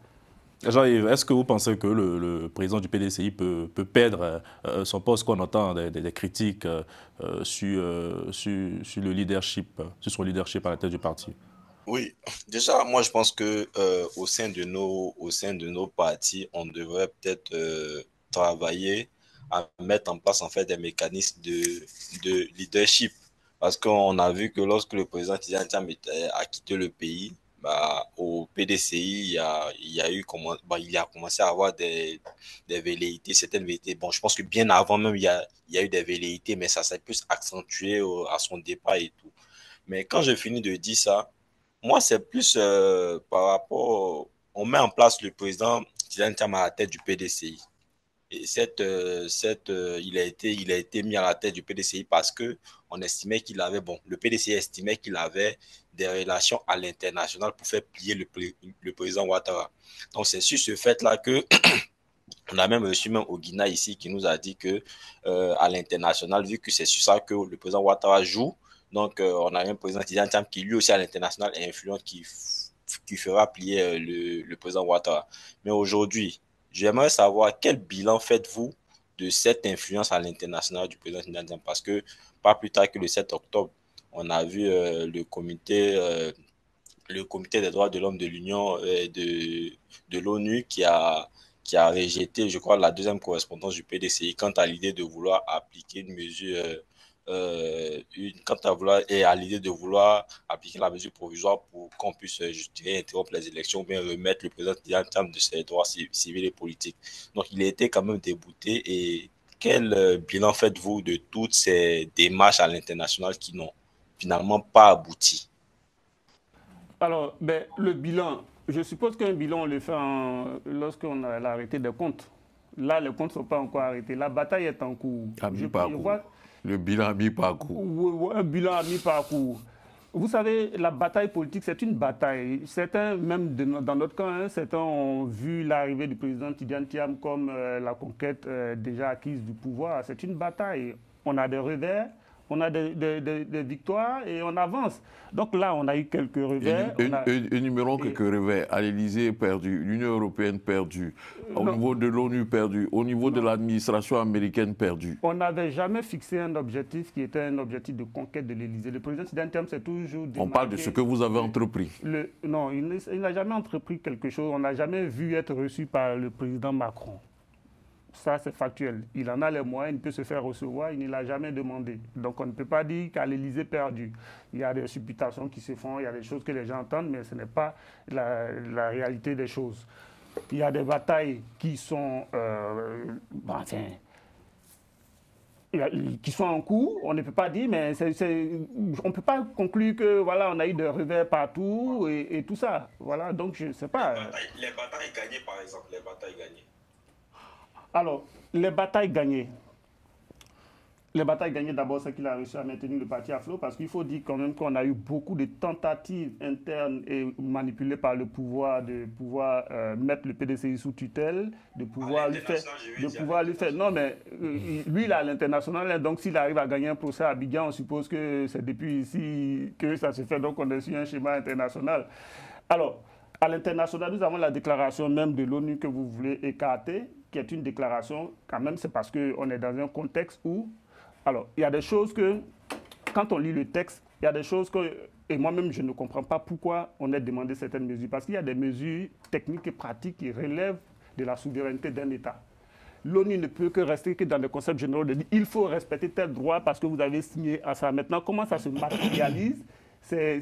Jean-Yves, est-ce que vous pensez que le président du PDCI peut perdre son poste qu'on entend des critiques sur le leadership, sur son leadership à la tête du parti? Oui, déjà, moi je pense que au sein de nos partis, on devrait peut-être travailler à mettre en place en fait des mécanismes de leadership. Parce qu'on a vu que lorsque le président Tidjane Thiam a quitté le pays, au PDCI, il a commencé à avoir des velléités, certaines velléités. Bon, je pense que bien avant même, il y a eu des velléités, mais ça s'est plus accentué à son départ et tout. Mais quand je finis de dire ça, moi, c'est plus par rapport, on met en place le président Tidjane Thiam à la tête du PDCI. Et il a été mis à la tête du PDCI parce que on estimait le PDCI estimait qu'il avait des relations à l'international pour faire plier le président Ouattara. Donc c'est sur ce fait-là que on a même reçu au Guinée ici qui nous a dit que à l'international, vu que c'est sur ça que le président Ouattara joue, donc on a un président Tidjane Thiam qui lui aussi à l'international est influent qui fera plier le président Ouattara. Mais aujourd'hui, j'aimerais savoir quel bilan faites-vous de cette influence à l'international du président Tidjane Thiam, parce que pas plus tard que le 7 octobre, on a vu le comité des droits de l'homme de l'Union de l'ONU qui a rejeté, je crois, la deuxième correspondance du PDCI quant à l'idée de vouloir appliquer une mesure à l'idée de vouloir appliquer la mesure provisoire pour qu'on puisse interrompre les élections ou bien remettre le président Tidjane Thiam de ses droits civils et politiques. Donc il a été quand même débouté. Et quel bilan faites-vous de toutes ces démarches à l'international qui n'ont finalement pas abouti? Alors, le bilan, je suppose qu'un bilan, on le fait lorsqu'on a l'arrêté des comptes. Là, les comptes ne sont pas encore arrêtés. La bataille est en cours. Le bilan à mi-parcours. Un bilan à mi-parcours. Vous savez, la bataille politique, c'est une bataille. Certains, même dans notre camp, certains ont vu l'arrivée du président Tidjane Thiam comme la conquête déjà acquise du pouvoir. C'est une bataille. On a des revers, on a des victoires et on avance. Donc là, on a eu quelques revers. Énumérons quelques revers. À l'Élysée, perdu. L'Union européenne, perdue. Au niveau de l'ONU, perdu. Au niveau de l'administration américaine, perdue. On n'avait jamais fixé un objectif qui était un objectif de conquête de l'Élysée. Le président Tidjane Thiam s'est toujours démarqué. On parle de ce que vous avez entrepris. Non, il n'a jamais entrepris quelque chose. On n'a jamais vu être reçu par le président Macron. Ça, c'est factuel. Il en a les moyens, il peut se faire recevoir, il ne l'a jamais demandé. Donc, on ne peut pas dire qu'à l'Élysée perdu. Il y a des supputations qui se font, il y a des choses que les gens entendent, mais ce n'est pas la réalité des choses. Il y a des batailles qui sont, qui sont en cours. On ne peut pas dire, mais on ne peut pas conclure que voilà, on a eu des revers partout et tout ça. Voilà, donc je ne sais pas. Les batailles gagnées, par exemple, les batailles gagnées. Alors, les batailles gagnées. Les batailles gagnées, d'abord, c'est qu'il a réussi à maintenir le parti à flot, parce qu'il faut dire quand même qu'on a eu beaucoup de tentatives internes et manipulées par le pouvoir de pouvoir mettre le PDCI sous tutelle, de pouvoir lui faire... Non, mais lui, il est à l'international, donc s'il arrive à gagner un procès à Abidjan, on suppose que c'est depuis ici que ça se fait, donc on est sur un schéma international. Alors, À l'international, nous avons la déclaration même de l'ONU que vous voulez écarter, qui est une déclaration, quand même, c'est parce qu'on est dans un contexte où... Alors, il y a des choses que, quand on lit le texte, il y a des choses que... Et moi-même, je ne comprends pas pourquoi on a demandé certaines mesures. Parce qu'il y a des mesures techniques et pratiques qui relèvent de la souveraineté d'un État. L'ONU ne peut que rester que dans le concept général de dire il faut respecter tel droit parce que vous avez signé à ça. Maintenant, comment ça se matérialise? C'est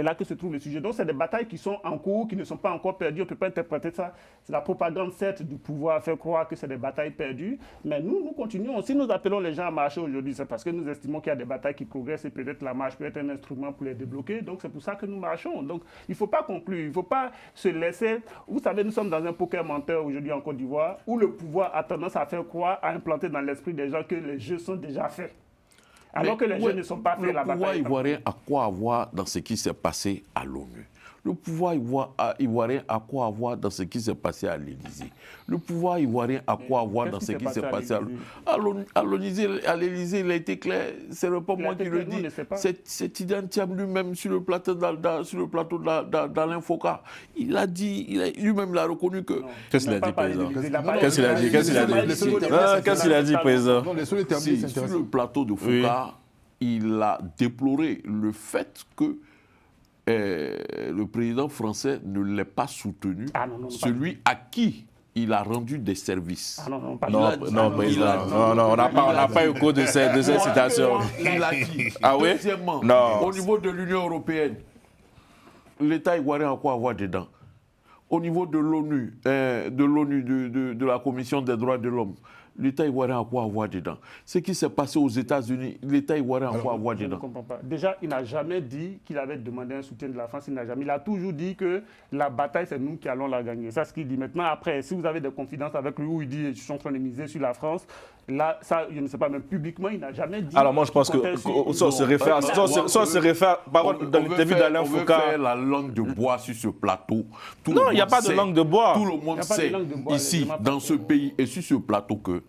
là que se trouve le sujet. Donc, c'est des batailles qui sont en cours, qui ne sont pas encore perdues. On ne peut pas interpréter ça. C'est la propagande, certes, du pouvoir faire croire que c'est des batailles perdues. Mais nous continuons. Si nous appelons les gens à marcher aujourd'hui, c'est parce que nous estimons qu'il y a des batailles qui progressent et peut-être la marche peut être un instrument pour les débloquer. Donc, c'est pour ça que nous marchons. Donc, il ne faut pas conclure. Il ne faut pas se laisser... Vous savez, nous sommes dans un poker menteur aujourd'hui en Côte d'Ivoire où le pouvoir a tendance à faire croire, à implanter dans l'esprit des gens que les jeux sont déjà faits. Alors que les jeux ne sont pas faits, la bataille. Le pouvoir ivoirien a quoi avoir dans ce qui s'est passé à l'ONU? Le pouvoir ivoirien a quoi avoir dans ce qui s'est passé à l'Élysée? Le pouvoir ivoirien a quoi avoir dans ce qui s'est passé à l'Élysée? Il a été clair, c'est pas moi qui le dis. C'est Tidjane Thiam lui-même sur le plateau d'Alain Foka. Il a dit, lui-même l'a reconnu que... Qu'est-ce qu'il a dit, président? Qu'est-ce qu'il a dit, président? Sur le plateau de Foka, il a déploré le fait que le président français ne l'ait pas soutenu, celui à qui il a rendu des services. Non, on n'a pas eu cours de cette citation. Il a dit. Ah oui? Deuxièmement, non. Au niveau de l'Union européenne, l'État ivoirien a quoi avoir dedans? Au niveau de l'ONU, de la Commission des droits de l'homme, l'État ivoirien a quoi avoir dedans? Ce qui s'est passé aux États-Unis, l'État ivoirien a quoi avoir dedans? Je ne comprends pas. Déjà, il n'a jamais dit qu'il avait demandé un soutien de la France. Il a toujours dit que la bataille, c'est nous qui allons la gagner. C'est ce qu'il dit. Maintenant, après, si vous avez des confidences avec lui où il dit « je suis en train de miser sur la France », là, ça, je ne sais pas, même publiquement, il n'a jamais dit... Alors moi, je pense que ça se réfère, par contre, dans l'interview d'Alain Foka... On veut faire la langue de bois sur ce plateau. Non, il n'y a pas de langue de bois. Tout le monde sait, ici, dans ce pays et sur ce plateau, que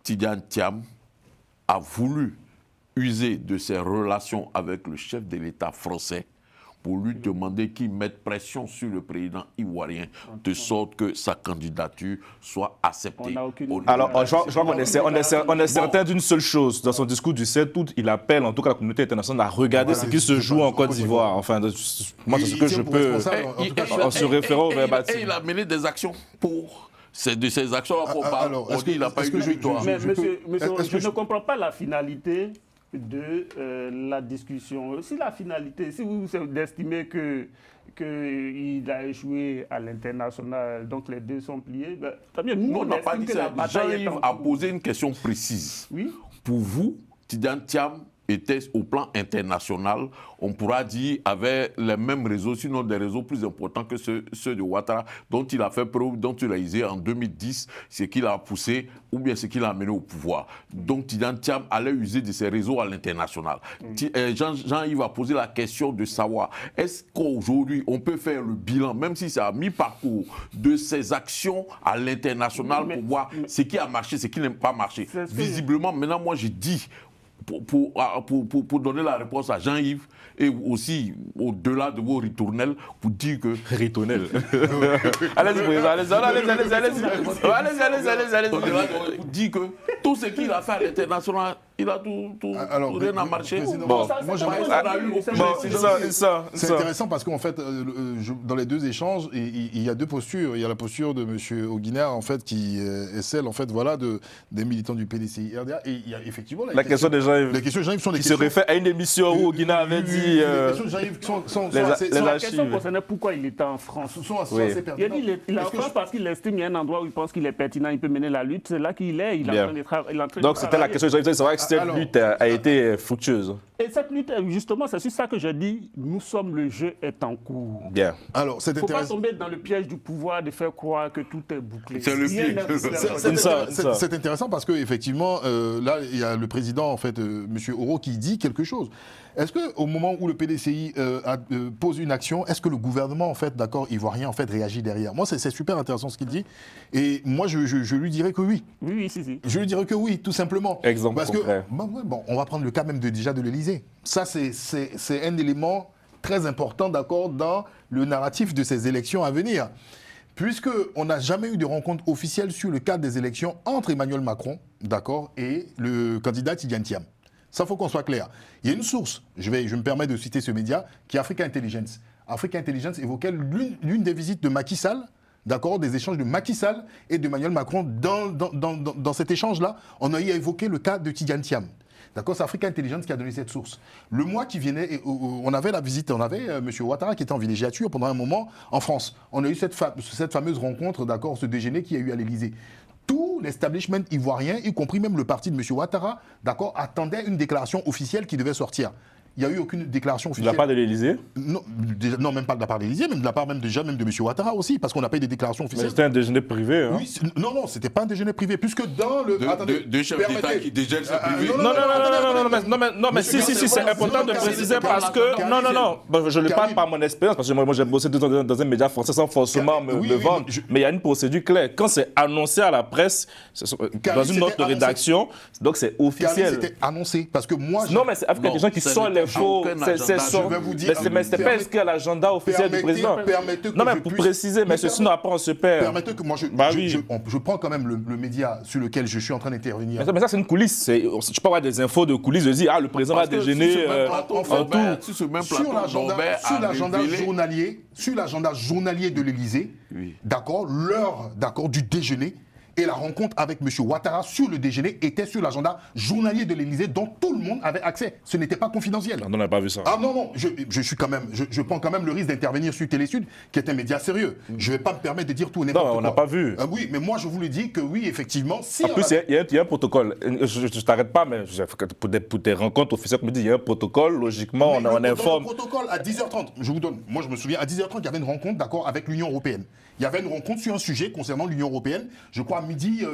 Tidjane Thiam a voulu user de ses relations avec le chef de l'État français pour lui demander qu'il mette pression sur le président ivoirien de sorte que sa candidature soit acceptée. Alors, je crois qu'on est certain d'une seule chose. Dans son discours du 7 août, il appelle en tout cas la communauté internationale à regarder ce qui se joue en Côte d'Ivoire. Enfin, moi, c'est ce que je peux... En se référant au verbatim. Et il a mené des actions pour... C'est de ces actions-là qu'on parle. On dit qu'il n'a pas eu de victoire. Mais monsieur, je ne comprends pas la finalité de la discussion. Si la finalité, si vous estimez qu'il a échoué à l'international, donc les deux sont pliés, ben, tant mieux. Nous, on n'a pas dit ça. Jean-Yves a posé une question précise. Oui. Pour vous, Tidjane Thiam était au plan international, on pourra dire, avait les mêmes réseaux, sinon des réseaux plus importants que ceux de Ouattara, dont il a fait preuve, dont il a usé en 2010, ce qu'il a poussé, ou bien ce qu'il a amené au pouvoir. Donc Tidjane Thiam allait user de ses réseaux à l'international. Jean-Yves a posé la question de savoir, est-ce qu'aujourd'hui, on peut faire le bilan, même si c'est à mi-parcours, de ses actions à l'international pour voir ce qui a marché, ce qui n'a pas marché. Visiblement, maintenant, moi, j'ai dit, pour donner la réponse à Jean-Yves et aussi au-delà de vos ritournelles, pour dire que... Ritournelles. Allez-y, allez-y. Pour dire que tout ce qu'il a fait à l'international, il a tout rien à marcher. Bon, c'est intéressant parce qu'en fait, dans les deux échanges, il y a deux postures. Il y a la posture de M. Auguinard, en fait, qui est celle, en fait, voilà, des militants du PDCI-RDA. Et il y a effectivement la question des gens les questions de Jean-Yves sont des qui questions... se réfèrent à une émission où Auguinard avait dit... les questions de Jean-Yves sont la question concernait pourquoi il était en France. Sont assez pertinentes. Il est en France parce qu'il estime qu'il y a un endroit où il pense qu'il est pertinent, il peut mener la lutte. C'est là qu'il est. Il est en train de travailler. Donc c'était la question de Jean-Yves. C'est vrai que cette lutte a été fructueuse. Et cette lutte, justement, c'est sur ça que je dis, nous sommes, le jeu est en cours. Bien. Alors, c'est intéressant. Il ne faut pas tomber dans le piège du pouvoir de faire croire que tout est bouclé. C'est le piège. C'est intéressant parce qu'effectivement, là, il y a le président, en fait, M. Oro, qui dit quelque chose. Est-ce qu'au moment où le PDCI pose une action, est-ce que le gouvernement, en fait, d'accord, ivoirien, en fait, réagit derrière? Moi, c'est super intéressant ce qu'il dit. Et moi, je lui dirais que oui. Oui, si. Je lui dirais que oui, tout simplement. Exemple parce concret. Bon, on va prendre le cas même déjà de l'Élysée. Ça, c'est un élément très important, d'accord, dans le narratif de ces élections à venir. Puisqu'on n'a jamais eu de rencontre officielle sur le cadre des élections entre Emmanuel Macron, d'accord, et le candidat Tidjane Thiam. Ça, il faut qu'on soit clair. Il y a une source, je me permets de citer ce média, qui est Africa Intelligence. Africa Intelligence évoquait l'une des visites de Macky Sall, d'accord, des échanges de Macky Sall et d'Emmanuel Macron. Dans cet échange-là, on a évoqué le cas de Tidjane Thiam. D'accord, c'est Africa Intelligence qui a donné cette source. Le mois qui venait, on avait la visite, on avait M. Ouattara qui était en villégiature pendant un moment en France. On a eu cette fameuse rencontre, d'accord, ce déjeuner qui a eu à l'Élysée. Tout l'establishment ivoirien, y compris même le parti de M. Ouattara, d'accord, attendait une déclaration officielle qui devait sortir. Il n'y a eu aucune déclaration officielle. De la part de l'Élysée? Non, même pas de la part de l'Élysée, mais de la part même de M. Ouattara aussi, parce qu'on n'a pas eu de déclaration officielle. Mais c'était un déjeuner privé. Hein. Oui, non, c'était pas un déjeuner privé, puisque dans le... Deux chefs d'État qui déjeunent, c'est privé. Non, mais si, c'est important de préciser parce que... Non, je ne parle pas mon expérience, parce que moi j'ai bossé dans un média français sans forcément me vendre, mais il y a une procédure claire. Quand c'est annoncé à la presse, dans une note de rédaction, donc c'est officiel. C'était annoncé, parce que moi... Non, mais c'est avec des gens qui sont les faux. Mais c'est pas inscrit à l'agenda officiel du président. Non, mais pour préciser, mais sinon après on se perd. Permettez que moi, je prends quand même le média sur lequel je suis en train d'intervenir. Mais ça, c'est une coulisse. Je peux avoir des infos de coulisses, de dire, ah, le président va déjeuner en tout. Sur l'agenda journalier de l'Élysée, d'accord, l'heure du déjeuner et la rencontre avec M. Ouattara sur le déjeuner était sur l'agenda journalier de l'Élysée dont tout le monde avait accès. Ce n'était pas confidentiel. On n'a pas vu ça. Ah non, je prends quand même le risque d'intervenir sur Télésud, qui est un média sérieux. Je ne vais pas me permettre de dire tout et n'importe quoi. Non, on n'a pas vu. Oui, mais moi je vous le dis que oui, effectivement, si... En plus, il y a un protocole. Je ne t'arrête pas, mais pour des rencontres officielles, comme je dis, il y a un protocole. Logiquement, on informe. Dans le protocole, à 10h30, je vous donne. Moi, je me souviens, à 10h30, il y avait une rencontre, d'accord, avec l'Union européenne. Il y avait une rencontre sur un sujet concernant l'Union européenne. Je crois midi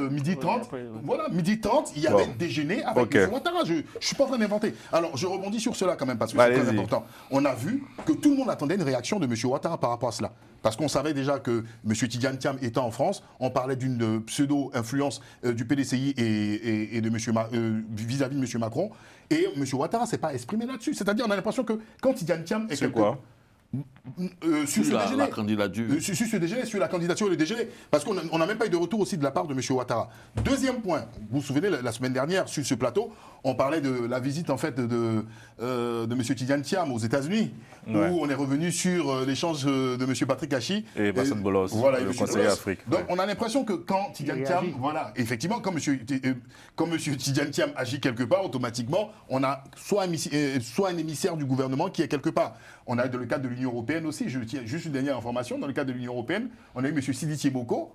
30. Voilà, midi 30, il y avait un déjeuner avec M. Ouattara. Je ne suis pas en train d'inventer. Alors, je rebondis sur cela quand même parce que c'est très important. On a vu que tout le monde attendait une réaction de M. Ouattara par rapport à cela. Parce qu'on savait déjà que M. Tidjane Thiam étant en France, on parlait d'une pseudo-influence du PDCI et de vis-à-vis de M. Macron. Et M. Ouattara ne s'est pas exprimé là-dessus. C'est-à-dire, on a l'impression que quand Tidjane Thiam est sur sur ce déjeuner. La candidature. Sur ce déjeuner, sur la candidature et le déjeuner. Parce qu'on n'a même pas eu de retour aussi de la part de M. Ouattara. Deuxième point, vous vous souvenez, la semaine dernière, sur ce plateau, on parlait de la visite en fait de M. Tidjane Thiam aux États-Unis, où on est revenu sur l'échange de M. Patrick Hachi et Bassem Bolos, le conseiller Afrique. Donc on a l'impression que quand Tidjane Thiam, effectivement, quand M. Tidjane Thiam agit quelque part, automatiquement, on a soit un émissaire du gouvernement qui est quelque part. On a dans le cadre de l'Union européenne aussi, je tiens juste une dernière information, dans le cadre de l'Union européenne, on a eu M. Sidi Thieboko,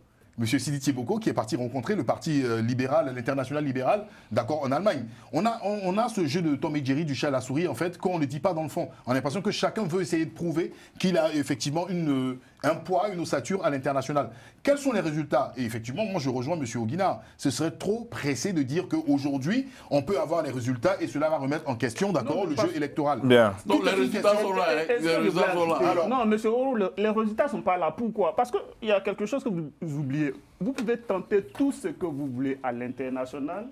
qui est parti rencontrer le parti libéral, l'international libéral, d'accord, en Allemagne. On a ce jeu de Tom et Jerry, du chat à la souris, en fait, qu'on ne dit pas dans le fond. On a l'impression que chacun veut essayer de prouver qu'il a effectivement un poids, une ossature à l'international. Quels sont les résultats? Et effectivement, moi je rejoins M. Auguinard. Ce serait trop pressé de dire qu'aujourd'hui, on peut avoir les résultats et cela va remettre en question, d'accord, le jeu électoral. Bien. Donc les résultats sont là. Non, M. Oro, les résultats ne sont pas là. Pourquoi? Parce qu'il y a quelque chose que vous oubliez. Vous pouvez tenter tout ce que vous voulez à l'international.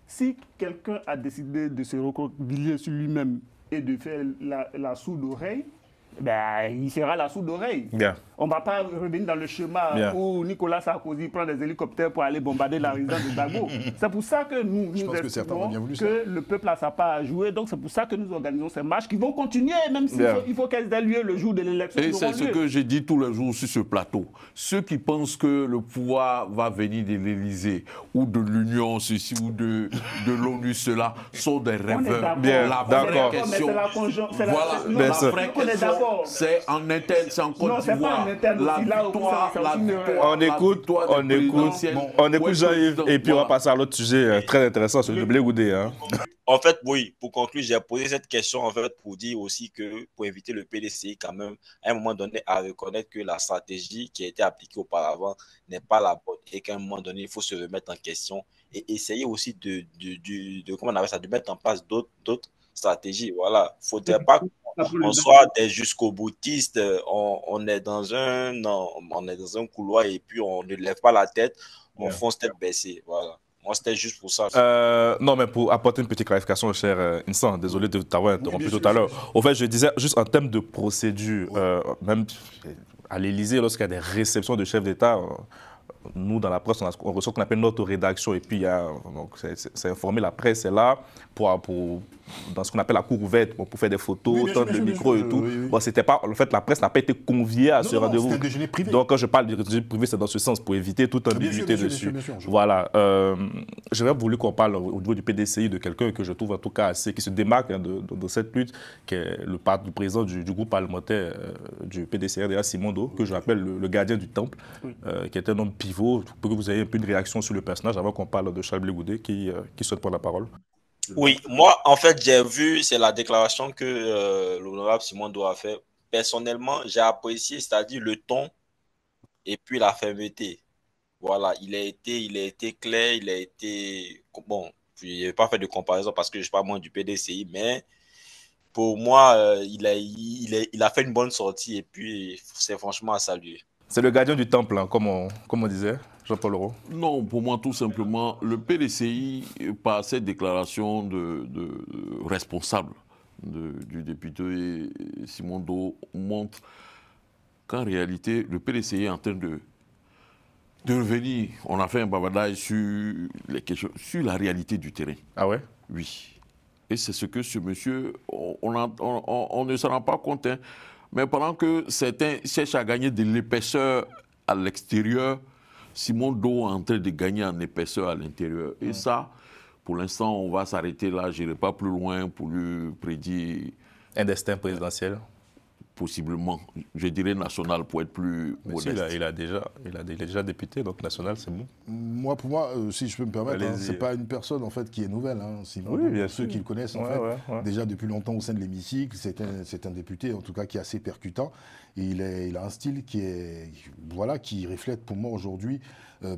Si quelqu'un a décidé de se recroqueviller sur lui-même et de faire la sourde oreille, il sera la sourde oreille. On ne va pas revenir dans le schéma où Nicolas Sarkozy prend des hélicoptères pour aller bombarder la résidence de Gbagbo. C'est pour ça que nous estimons que le peuple a sa part à jouer. Donc c'est pour ça que nous organisons ces marches qui vont continuer, même s'il faut qu'elles aient lieu le jour de l'élection. Et c'est ce que j'ai dit tous les jours sur ce plateau. Ceux qui pensent que le pouvoir va venir de l'Élysée ou de l'Union, ceci ou de l'ONU, cela, sont des rêveurs. La vraie question, la vraie question, c'est en interne, c'est en Côte d'Ivoire. On écoute Jean-Yves et puis on va passer à l'autre sujet très intéressant sur le blé goudé. En fait, oui, pour conclure, j'ai posé cette question en fait pour dire aussi que pour inviter le PDCI quand même à un moment donné à reconnaître que la stratégie qui a été appliquée auparavant n'est pas la bonne et qu'à un moment donné il faut se remettre en question et essayer aussi comment on appelle ça, de mettre en place d'autres stratégies. Voilà, faudrait pas qu'on soit des jusqu'au boutistes, on est dans un couloir et puis on ne lève pas la tête, on fonce tête baissée. Voilà. Moi, c'était juste pour ça. Non, mais pour apporter une petite clarification, cher Insan, désolé de t'avoir interrompu tout à l'heure. Au fait, je disais, juste en termes de procédure, même à l'Élysée, lorsqu'il y a des réceptions de chefs d'État, nous, dans la presse, on reçoit ce qu'on appelle notre rédaction. Et puis, c'est informé, la presse est là dans ce qu'on appelle la cour ouverte, pour faire des photos, tendre le micro et tout. Bon, c'était pas, en fait, la presse n'a pas été conviée à ce rendez-vous. C'est un déjeuner privé. Donc, quand je parle de déjeuner privé, c'est dans ce sens, pour éviter toute ambiguïté dessus. Bien sûr, voilà. J'aurais voulu qu'on parle au niveau du PDCI de quelqu'un que je trouve en tout cas qui se démarque de cette lutte, qui est le président du groupe parlementaire du PDCI, RDA, Simon Do, que je rappelle le gardien du temple, qui est un homme pivot, pour que vous ayez un peu une réaction sur le personnage avant qu'on parle de Charles Blé Goudé qui souhaite prendre la parole. Oui, moi, en fait, j'ai vu, c'est la déclaration que l'honorable Simon Do a fait. Personnellement, j'ai apprécié, c'est-à-dire le ton et puis la fermeté. Voilà, il a été clair, il a été... Bon, je n'ai pas fait de comparaison parce que je ne suis pas moins du PDCI, mais pour moi, il a fait une bonne sortie et puis c'est franchement à saluer. C'est le gardien du temple, hein, comme on disait, Jean-Paul Leroux. Non, pour moi, tout simplement, le PDCI, par cette déclaration de responsable du député Simon Do, montre qu'en réalité, le PDCI est en train de revenir. On a fait un bavardage sur les questions, sur la réalité du terrain. Ah ouais? Oui. Et c'est ce que ce monsieur, on ne s'en rend pas compte, hein. Mais pendant que certains cherchent à gagner de l'épaisseur à l'extérieur, Simon Do est en train de gagner en épaisseur à l'intérieur. Et ça, pour l'instant, on va s'arrêter là. Je n'irai pas plus loin pour lui prédire... Un destin présidentiel? Possiblement. Je dirais national pour être plus modeste. Il est déjà député, donc national, c'est bon. Moi, pour moi, si je peux me permettre, ce n'est pas une personne en fait, qui est nouvelle. Hein, Simon, oui, bien ceux qui le connaissent, en fait, déjà depuis longtemps au sein de l'hémicycle, c'est un député, en tout cas, qui est assez percutant. Et il a un style qui reflète pour moi aujourd'hui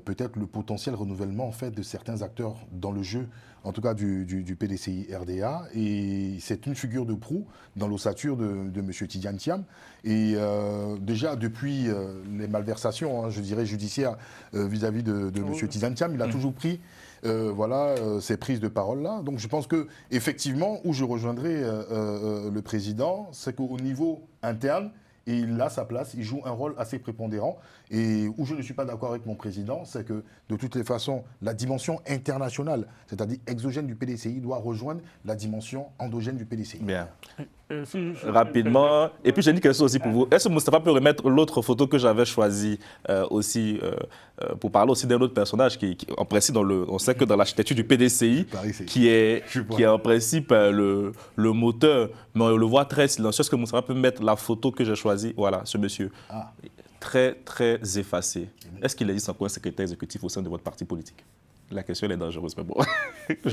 peut-être le potentiel renouvellement en fait, de certains acteurs dans le jeu, en tout cas du PDCI RDA. Et c'est une figure de proue dans l'ossature de M. Tidjane Thiam. Et déjà, depuis les malversations, je dirais, judiciaires vis-à-vis de M. Tidjane Thiam, il a toujours pris ces prises de parole-là. Donc je pense qu'effectivement, où je rejoindrai le président, c'est qu'au niveau interne, et il a sa place, il joue un rôle assez prépondérant. Et où je ne suis pas d'accord avec mon président, c'est que de toutes les façons, la dimension internationale, c'est-à-dire exogène du PDCI, doit rejoindre la dimension endogène du PDCI. Bien. Rapidement. Et puis j'ai dit quelque chose aussi pour vous. Est-ce que Moustapha peut remettre l'autre photo que j'avais choisie aussi pour parler aussi d'un autre personnage qui en principe, on sait que dans l'architecture du PDCI, qui est en principe le moteur, mais on le voit très silencieux. Est-ce que Moustapha peut mettre la photo que j'ai choisie? Voilà, ce monsieur. Très, très effacé. Est-ce qu'il existe encore un secrétaire exécutif au sein de votre parti politique? La question elle est dangereuse, mais bon.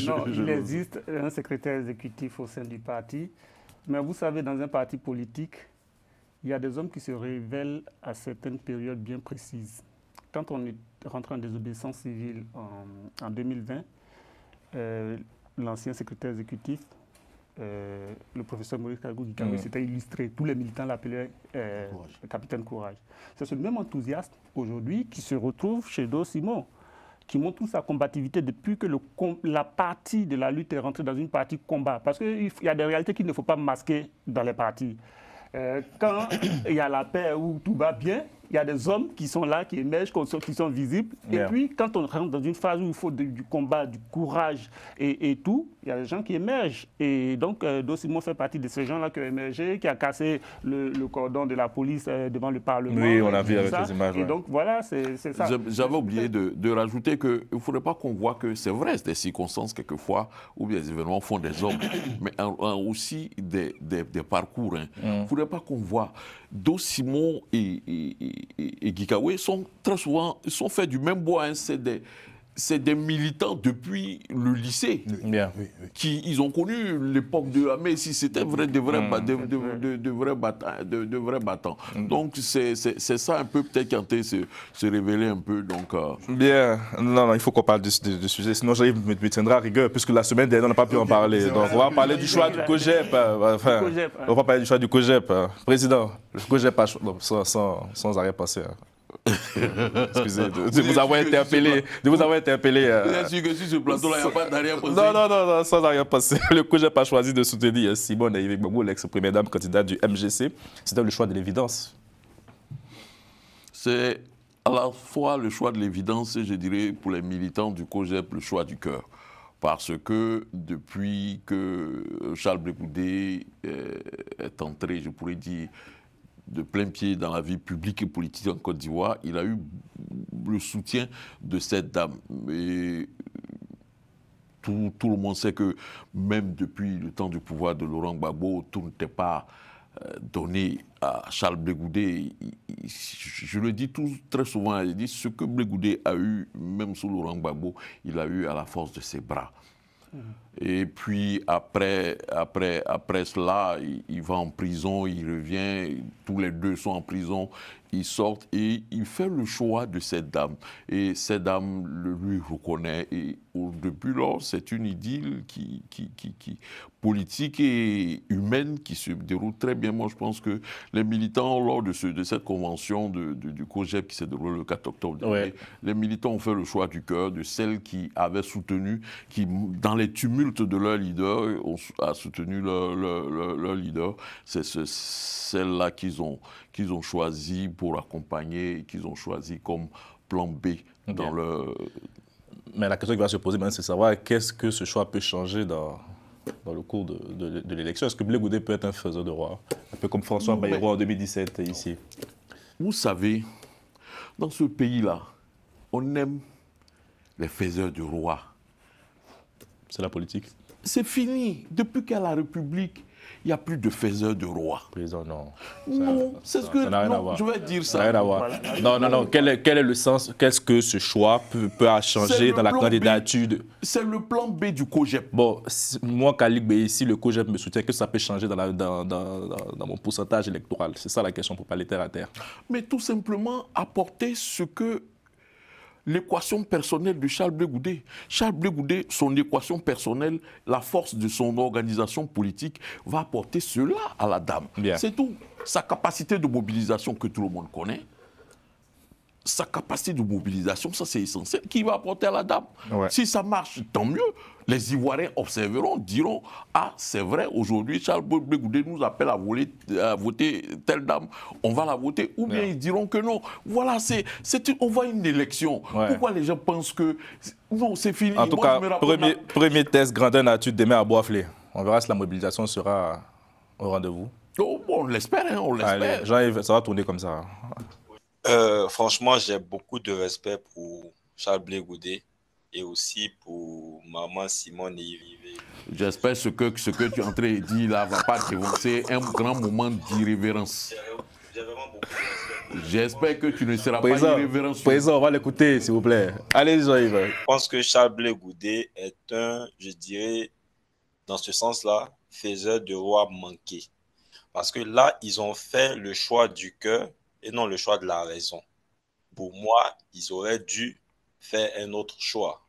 Non, il existe un secrétaire exécutif au sein du parti. Mais vous savez, dans un parti politique, il y a des hommes qui se révèlent à certaines périodes bien précises. Quand on est rentré en désobéissance civile en 2020, l'ancien secrétaire exécutif, le professeur Maurice Kagou s'était illustré. Tous les militants l'appelaient le capitaine Courage. C'est ce même enthousiasme aujourd'hui qui se retrouve chez Do Simon, qui montre toute sa combativité depuis que la partie de la lutte est rentrée dans une partie combat. Parce qu'il y a des réalités qu'il ne faut pas masquer dans les partis. Quand il y a la paix où tout va bien, il y a des hommes qui sont là, qui émergent, qui sont visibles. Et puis, quand on rentre dans une phase où il faut du combat, du courage et tout, il y a des gens qui émergent. Et donc, Do Simon fait partie de ces gens-là qui ont émergé, qui a cassé le cordon de la police devant le Parlement. Oui, on a vu avec les images. Et donc, voilà, c'est ça. J'avais oublié de rajouter qu'il ne faudrait pas qu'on voit que c'est vrai, des circonstances quelquefois, où les événements font des hommes, mais aussi des parcours. Il ne faudrait pas qu'on voit Do Simon et Gikawe sont très souvent faits du même bois. Hein. C'est des militants depuis le lycée. Bien. Ils ont connu l'époque de Amé, si c'était de vrais battants. Donc c'est ça un peu peut-être qui a été se révéler un peu. Donc, Bien. Non, il faut qu'on parle du sujet. Sinon, j'arrive me tiendra à rigueur, puisque la semaine dernière, on n'a pas pu en parler. Donc on va parler du choix du COGEP. On va parler du choix du COGEP. Président, le COGEP sans arrière-pensée. Excusez de vous avoir interpellé. Bien sûr que sur ce plateau-là, il n'y a pas d'arrière-pensée. Non, ça n'a rien passé. Le coup, je n'ai pas choisi de soutenir Simone Gbagbo, l'ex-première dame candidate du MGC. C'était le choix de l'évidence. C'est à la fois le choix de l'évidence et, je dirais, pour les militants du COJEP, le choix du cœur. Parce que depuis que Charles Blé Goudé est entré, je pourrais dire, de plein pied dans la vie publique et politique en Côte d'Ivoire, il a eu le soutien de cette dame. Et tout le monde sait que même depuis le temps du pouvoir de Laurent Gbagbo, tout n'était pas donné à Charles Blé Goudé. Je le dis très souvent, je dis ce que Blé Goudé a eu, même sous Laurent Gbagbo, il a eu à la force de ses bras. Et puis après cela, il va en prison, il revient, tous les deux sont en prison, ils sortent et il fait le choix de cette dame. Et cette dame le lui reconnaît. Et depuis lors, c'est une idylle politique et humaine qui se déroule très bien. Moi, je pense que les militants, lors de cette convention du COJEP qui s'est déroulée le 4 octobre dernier, les militants ont fait le choix du cœur de celles qui avaient soutenu, qui, dans les tumultes de leur leader, a soutenu leur leader. C'est celle-là qu'ils ont choisi pour accompagner, qu'ils ont choisi comme plan B dans leur... Mais la question qui va se poser maintenant, c'est de savoir qu'est-ce que ce choix peut changer dans le cours de l'élection. Est-ce que Blé Goudé peut être un faiseur de roi? Un peu comme François Bayrou en 2017 ici. Vous savez, dans ce pays-là, on aime les faiseurs de roi. C'est la politique. C'est fini. Depuis qu'il y a la République, il n'y a plus de faiseurs de roi. Président, non. Non, c'est ce que... Ça n'a rien à voir. Je vais dire ça. Ça n'a rien à voir. Non. Quel est le sens? Qu'est-ce que ce choix peut changer dans la candidature C'est le plan B du COJEP. Bon, moi, Kalik, ici, le COJEP me soutient. Que ça peut changer dans mon pourcentage électoral? C'est ça la question pour parler terre à terre. Mais tout simplement apporter ce que... L'équation personnelle de Charles Blé Goudé. Charles Blé Goudé, son équation personnelle, la force de son organisation politique va apporter cela à la dame. C'est tout. Sa capacité de mobilisation que tout le monde connaît, sa capacité de mobilisation, ça c'est essentiel, qui va apporter à la dame. Si ça marche, tant mieux. Les Ivoiriens observeront, diront, ah c'est vrai, aujourd'hui Charles Blé Goudé nous appelle à voter telle dame, on va la voter, ou bien ils diront que non. Voilà, on voit une élection. Pourquoi les gens pensent que non, c'est fini? En tout cas, premier test grandeur nature demain à Boisflé. On verra si la mobilisation sera au rendez-vous. Oh, bon, on l'espère, hein, on l'espère. Jean-Yves, ça va tourner comme ça. Franchement, j'ai beaucoup de respect pour Charles Blé Goudé et aussi pour maman Simone Yves. J'espère ce que tu es en train de dire là va pas t'évoquer un grand moment d'irrévérence. J'ai vraiment beaucoup de respect. J'espère que tu ne seras pas irrévérent. Président, on va l'écouter, s'il vous plaît. Allez, Jean-Yves. Je pense que Charles Blé Goudé est je dirais, dans ce sens-là, faiseur de roi manqué. Parce que là, ils ont fait le choix du cœur et non le choix de la raison. Pour moi, ils auraient dû faire un autre choix.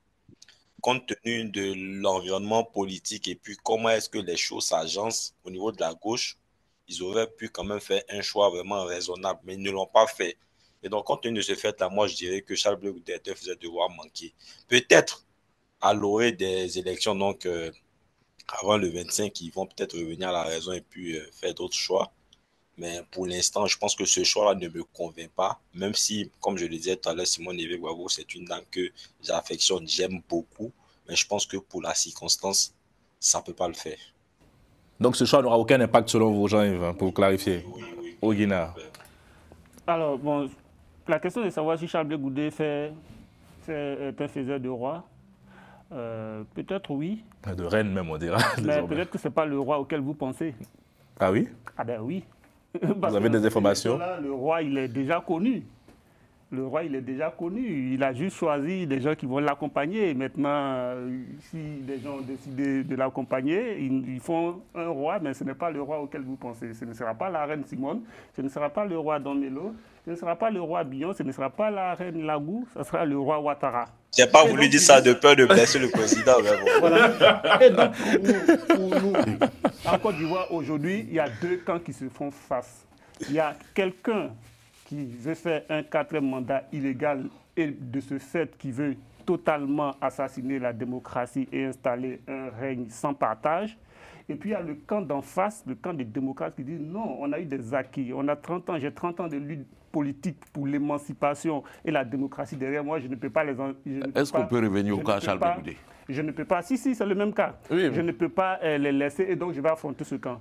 Compte tenu de l'environnement politique et puis comment est-ce que les choses s'agencent au niveau de la gauche, ils auraient pu quand même faire un choix vraiment raisonnable, mais ils ne l'ont pas fait. Et donc, compte tenu de ce fait-là, moi, je dirais que Charles Blé Goudé est un faiseur de roi manqué. Peut-être à l'orée des élections, donc avant le 25, ils vont peut-être revenir à la raison et puis faire d'autres choix. Mais pour l'instant, je pense que ce choix-là ne me convainc pas, même si, comme je le disais tout à l'heure, Simone Gbagbo, c'est une dame que j'affectionne, j'aime beaucoup, mais je pense que pour la circonstance, ça ne peut pas le faire. Donc ce choix n'aura aucun impact selon vous, Jean-Yves, pour clarifier. Au Guinée. Alors, bon, la question de savoir si Charles Blé Goudé est un faiseur de roi, peut-être oui. De reine même, on dira. Mais peut-être que ce n'est pas le roi auquel vous pensez. Ah oui? Ah ben oui. Vous avez des informations? Là, le roi, il est déjà connu. Le roi, il est déjà connu. Il a juste choisi des gens qui vont l'accompagner. Maintenant, si les gens ont décidé de l'accompagner, ils font un roi, mais ce n'est pas le roi auquel vous pensez. Ce ne sera pas la reine Simone, ce ne sera pas le roi Don Melo, ce ne sera pas le roi Billon, ce ne sera pas la reine Lagou, ce sera le roi Ouattara. Je n'ai pas voulu dire ça de peur de blesser le président. Voilà. Et donc, pour nous, en Côte d'Ivoire, aujourd'hui, il y a deux camps qui se font face. Il y a quelqu'un qui veut faire un 4e mandat illégal et de ce fait qui veut totalement assassiner la démocratie et installer un règne sans partage. Et puis il y a le camp d'en face, le camp des démocrates qui disent non, on a eu des acquis, on a 30 ans, j'ai 30 ans de lutte politique pour l'émancipation et la démocratie derrière moi, je ne peux pas les... Est-ce qu'on peut revenir au cas Charles Blé Goudé? Je ne peux pas, si, c'est le même cas. Oui. Je ne peux pas les laisser et donc je vais affronter ce camp.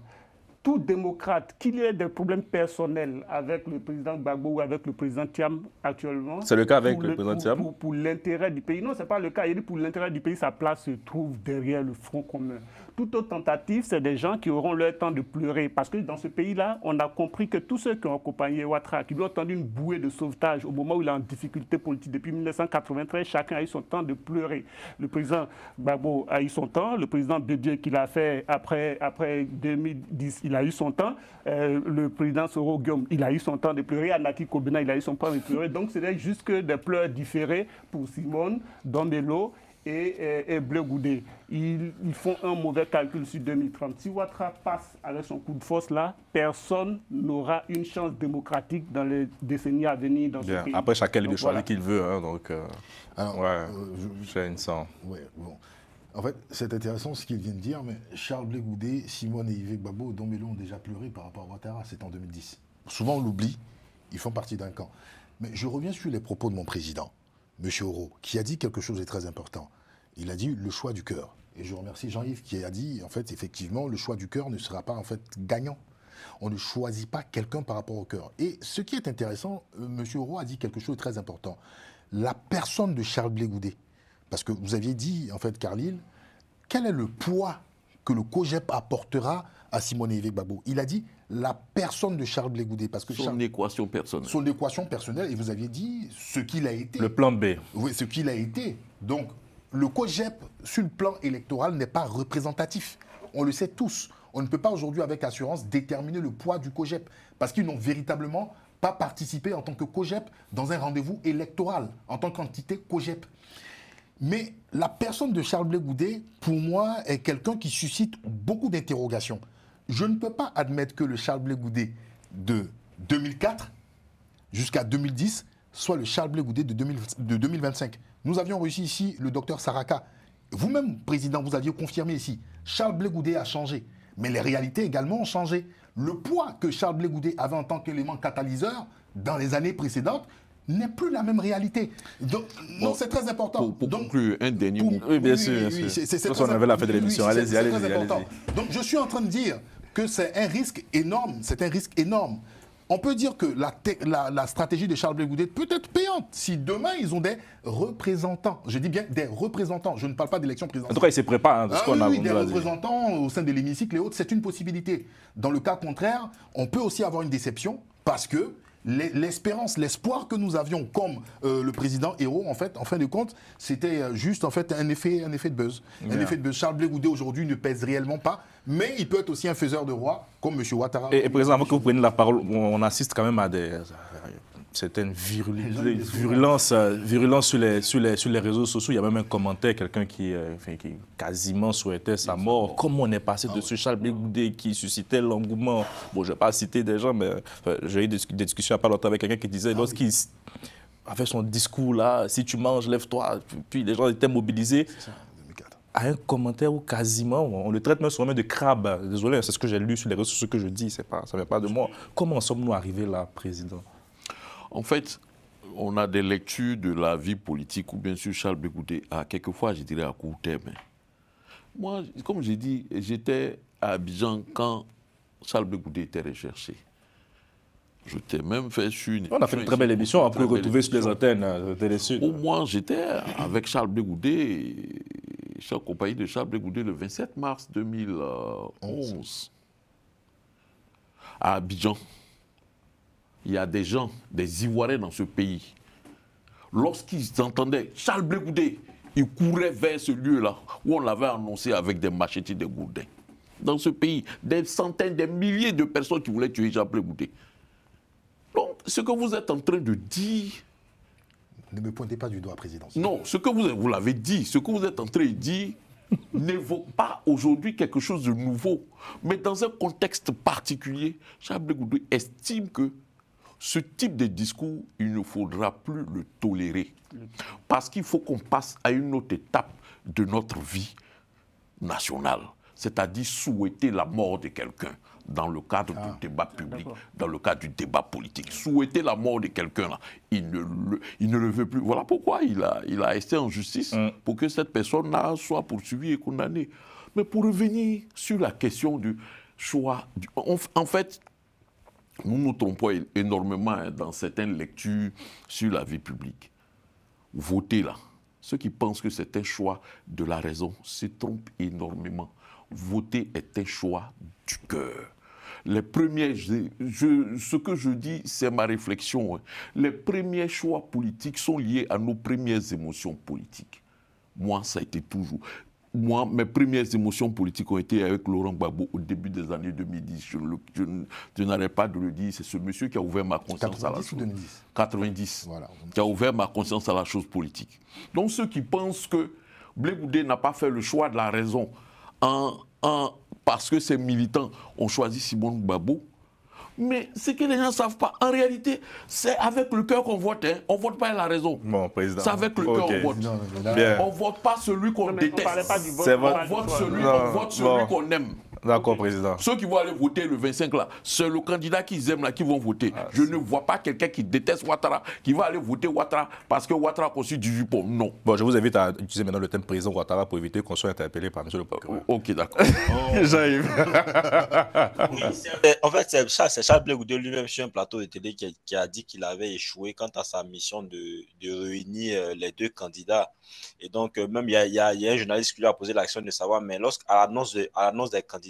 Tout démocrate, qu'il ait des problèmes personnels avec le président Gbagbo ou avec le président Thiam actuellement... C'est le cas avec le président Thiam? Pour l'intérêt du pays. Non, ce n'est pas le cas. Il dit pour l'intérêt du pays, sa place se trouve derrière le Front commun. Toute autre tentative, c'est des gens qui auront leur temps de pleurer. Parce que dans ce pays-là, on a compris que tous ceux qui ont accompagné Ouattara, qui lui ont tendu une bouée de sauvetage au moment où il est en difficulté politique depuis 1993, chacun a eu son temps de pleurer. Le président Gbagbo a eu son temps. Le président Bédié, qui l'a fait après 2010, il a eu son temps. Le président Soro Guillaume, il a eu son temps de pleurer. Anaki Kobena, il a eu son temps de pleurer. Donc, c'est juste que des pleurs différés pour Simone, Dombello et Blé Goudé. Ils font un mauvais calcul sur 2030. Si Ouattara passe avec son coup de force là, personne n'aura une chance démocratique dans les décennies à venir dans ce pays. Après, chacun peut choisir qu'il veut. Hein, donc, alors, ouais, j'ai une sang. Ouais, bon. En fait, c'est intéressant ce qu'il vient de dire, mais Charles Blé Goudé, Simone et Yves Gbagbo, Dombello ont déjà pleuré par rapport à Ouattara, c'est en 2010. Souvent on l'oublie, ils font partie d'un camp. Mais je reviens sur les propos de mon président, M. Auro, qui a dit quelque chose de très important. Il a dit le choix du cœur. Et je remercie Jean-Yves qui a dit, en fait, effectivement, le choix du cœur ne sera pas, en fait, gagnant. On ne choisit pas quelqu'un par rapport au cœur. Et ce qui est intéressant, M. Auro a dit quelque chose de très important. La personne de Charles Blé Goudé. Parce que vous aviez dit, en fait, Carlyle, quel est le poids que le COJEP apportera à Simone Yves Gbagbo? Il a dit la personne de Charles Blé Goudé. Parce que son équation personnelle. Son équation personnelle, et vous aviez dit ce qu'il a été. Le plan B. Oui, ce qu'il a été. Donc, le COJEP, sur le plan électoral, n'est pas représentatif. On le sait tous. On ne peut pas aujourd'hui, avec assurance, déterminer le poids du COJEP. Parce qu'ils n'ont véritablement pas participé en tant que COJEP dans un rendez-vous électoral, en tant qu'entité COJEP. Mais la personne de Charles Blé Goudé, pour moi, est quelqu'un qui suscite beaucoup d'interrogations. Je ne peux pas admettre que le Charles Blé Goudé de 2004 jusqu'à 2010 soit le Charles Blé Goudé de 2025. Nous avions reçu ici le docteur Saraka. Vous-même, président, vous aviez confirmé ici, Charles Blé Goudé a changé. Mais les réalités également ont changé. Le poids que Charles Blé Goudé avait en tant qu'élément catalyseur dans les années précédentes n'est plus la même réalité. Donc, non, c'est très important. Pour conclure, un dernier mot. Oui, bien sûr. C'est on avait la fin de l'émission. Allez-y, allez-y. Donc, je suis en train de dire que c'est un risque énorme. C'est un risque énorme. On peut dire que la stratégie de Charles Blé Goudé peut être payante si demain ils ont des représentants. Je dis bien des représentants. Je ne parle pas d'élection présidentielle. En tout cas, ils se préparent. Des représentants au sein de l'hémicycle et autres, c'est une possibilité. Dans le cas contraire, on peut aussi avoir une déception parce que l'espérance, l'espoir que nous avions comme le président Hérault, en fait, en fin de compte, c'était juste en fait un effet de buzz. Yeah. Un effet de buzz. Charles Blé Goudé aujourd'hui ne pèse réellement pas, mais il peut être aussi un faiseur de roi comme M. Ouattara. Et président, avant que vous preniez la parole, on assiste quand même à certaines virulences sur les réseaux sociaux. Il y a même un commentaire, quelqu'un qui quasiment souhaitait sa mort. Comment on est passé de ce Charles Blé Goudé qui suscitait l'engouement? Bon, je ne vais pas citer des gens, mais j'ai eu des discussions il n'y a pas longtemps avec quelqu'un qui disait, lorsqu'il avait son discours là, si tu manges, lève-toi, puis les gens étaient mobilisés. À un commentaire où quasiment, on le traite même souvent de crabe. Désolé, c'est ce que j'ai lu sur les réseaux sociaux que je dis, ça ne vient pas de moi. Comment sommes-nous arrivés là, président? En fait, on a des lectures de la vie politique où bien sûr Charles Blé Goudé a quelquefois, je dirais, à court terme. Moi, comme j'ai dit, j'étais à Abidjan quand Charles Blé Goudé était recherché. Je t'ai même fait sur une... On a fait une très belle émission, on peut retrouver sur les antennes de Télé Sud. Au moins, j'étais avec Charles Blé Goudé, je suis en compagnie de Charles Blé Goudé le 27 mars 2011 à Abidjan. Il y a des gens, des Ivoiriens dans ce pays. Lorsqu'ils entendaient Charles Blé Goudé, ils couraient vers ce lieu-là où on l'avait annoncé avec des machettes et des gourdins. Dans ce pays, des centaines, des milliers de personnes qui voulaient tuer Charles Blé Goudé. Donc, ce que vous êtes en train de dire... Ne me pointez pas du doigt, président. Non, ce que vous l'avez dit, ce que vous êtes en train de dire n'évoque pas aujourd'hui quelque chose de nouveau. Mais dans un contexte particulier, Charles Blé Goudé estime que ce type de discours, il ne faudra plus le tolérer. Parce qu'il faut qu'on passe à une autre étape de notre vie nationale, c'est-à-dire souhaiter la mort de quelqu'un dans le cadre du débat public, dans le cadre du débat politique. Souhaiter la mort de quelqu'un, là, il ne le veut plus. Voilà pourquoi il a été en justice, pour que cette personne-là soit poursuivie et condamnée. Mais pour revenir sur la question du choix, en fait, nous nous trompons énormément dans certaines lectures sur la vie publique. Voter là, ceux qui pensent que c'est un choix de la raison se trompent énormément. Voter est un choix du cœur. Les premiers, ce que je dis, c'est ma réflexion. Les premiers choix politiques sont liés à nos premières émotions politiques. Moi, ça a été toujours. Moi, mes premières émotions politiques ont été avec Laurent Gbagbo au début des années 2010. Je n'arrête pas de le dire. C'est ce monsieur qui a ouvert ma conscience à la chose. 90. 90. Voilà. Qui a ouvert ma conscience à la chose politique. Donc ceux qui pensent que Blé Goudé n'a pas fait le choix de la raison parce que ses militants ont choisi Simon Gbagbo, mais ce que les gens ne savent pas, en réalité, c'est avec le cœur qu'on vote. Hein. On ne vote pas avec la raison. Bon, président. C'est avec le cœur qu'on vote. On ne vote pas celui qu'on déteste. On vote celui qu'on aime. D'accord, président. Ceux qui vont aller voter le 25 là, c'est le candidat qu'ils aiment là qui vont voter. Je ne vois pas quelqu'un qui déteste Ouattara, qui va aller voter Ouattara parce que Ouattara a conçu 18 points. Non. Bon, je vous invite à utiliser maintenant le thème président Ouattara pour éviter qu'on soit interpellé par M. le procureur. Ok, d'accord. J'arrive. En fait, c'est Charles Blé Goudé lui-même sur un plateau de télé qui a dit qu'il avait échoué quant à sa mission de réunir les deux candidats. Et donc, même il y a un journaliste qui lui a posé la question de savoir, mais lorsqu'à l'annonce des candidatures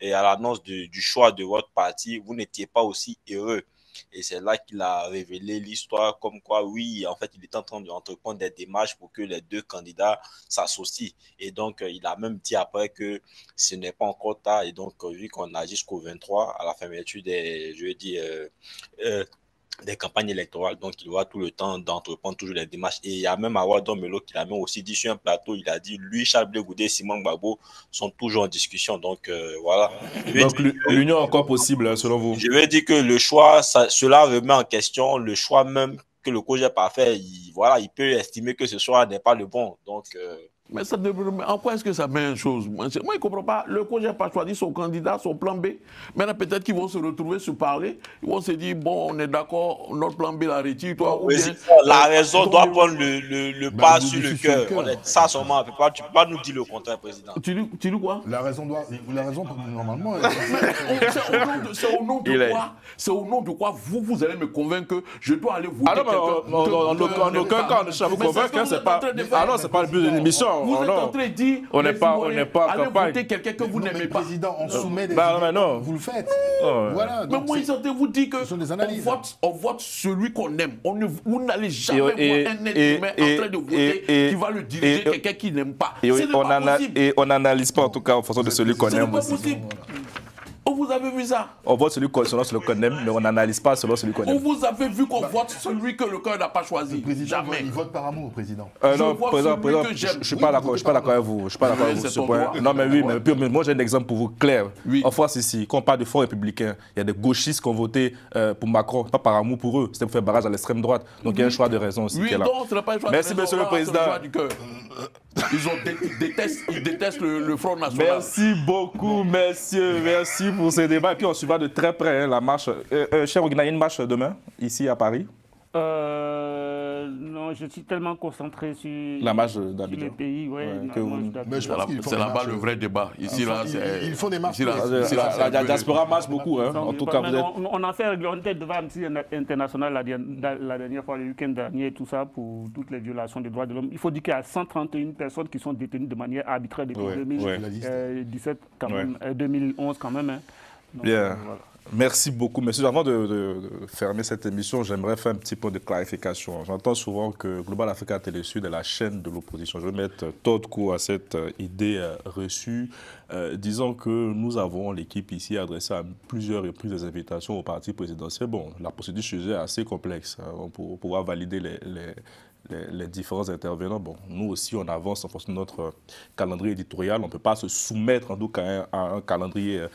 et à l'annonce du choix de votre parti, vous n'étiez pas aussi heureux. Et c'est là qu'il a révélé l'histoire comme quoi, oui, en fait, il est en train d'entreprendre des démarches pour que les deux candidats s'associent. Et donc, il a même dit après que ce n'est pas encore tard. Et donc, vu qu'on a jusqu'au 23, à la fermeture des campagnes électorales, donc il aura tout le temps d'entreprendre toujours les démarches. Et il y a même Awadon Melo qui l'a même aussi dit sur un plateau, il a dit, lui, Charles Blé Goudé et Simon Gbagbo sont toujours en discussion. Donc voilà. Donc l'union est encore possible, selon vous? Je vais dire que le choix, cela remet en question le choix même que le COJEP a fait. Il peut estimer que ce choix n'est pas le bon. Donc mais en quoi est-ce que ça met une chose? Moi, je ne comprends pas. Le COJEP n'a pas choisi son candidat, son plan B. Maintenant, peut-être qu'ils vont se retrouver, se parler. Ils vont se dire, bon, on est d'accord, notre plan B la retire. Toi, ou bien, la raison doit prendre le pas sur le cœur. Ça, sûrement, tu ne peux pas nous dire le contraire, président. Tu dis quoi? La raison, normalement... C'est au nom de quoi? C'est au nom de quoi vous allez me convaincre que je dois aller voter quelqu'un? En aucun cas, on ne vous convaincre. C'est pas le but de l'émission. Vous êtes en train de dire, on n'est pas en allez campagne. voter quelqu'un que vous n'aimez pas. Président, on soumet des non. vous le faites. Voilà. Mais moi, ils ont vous dire que on vote celui qu'on aime. Vous n'allez jamais voir un être humain en train de voter qui va le diriger quelqu'un qui n'aime pas. Et on n'analyse pas en tout cas en fonction de celui qu'on aime aussi. Vous avez vu ça? On vote selon celui qu'on aime, mais on n'analyse pas selon celui qu'on aime. Vous avez vu qu'on vote celui que le cœur n'a pas choisi? Jamais. Il vote par amour, président. Non, président, je ne suis pas d'accord avec vous. Sur ce point. Non, mais oui, mais moi j'ai un exemple pour vous clair. En France, ici, quand on parle de fonds républicains, il y a des gauchistes qui ont voté pour Macron, pas par amour pour eux, c'était pour faire barrage à l'extrême droite. Donc il y a un choix de raison aussi qui est là. Merci, monsieur le président. Ils détestent le Front National. Merci beaucoup, messieurs. Merci pour ce débat. Et puis on suivra de très près la marche. Cher Ogina, il y a une marche demain, ici à Paris? Non, je suis tellement concentré sur la marche d'Abidjan. Le pays, c'est là-bas le vrai débat. Ici, là, ils font des marches. La diaspora marche beaucoup. En tout cas, on a fait on était devant Amnesty International la dernière fois, le week-end dernier, tout ça, pour toutes les violations des droits de l'homme. Il faut dire qu'il y a 131 personnes qui sont détenues de manière arbitraire depuis 2017, quand même, 2011 quand même. Hein. Donc, voilà. Merci beaucoup, messieurs. Avant de fermer cette émission, j'aimerais faire un petit point de clarification. J'entends souvent que Global Africa Télé Sud est la chaîne de l'opposition. Je vais mettre tout de coup à cette idée reçue. Disons que nous avons, l'équipe ici, adressé à plusieurs reprises des invitations au parti présidentiel. Bon, la procédure chez eux est assez complexe pour pouvoir valider les différents intervenants. Bon, nous aussi, on avance en fonction de notre calendrier éditorial. On ne peut pas se soumettre en tout cas à un calendrier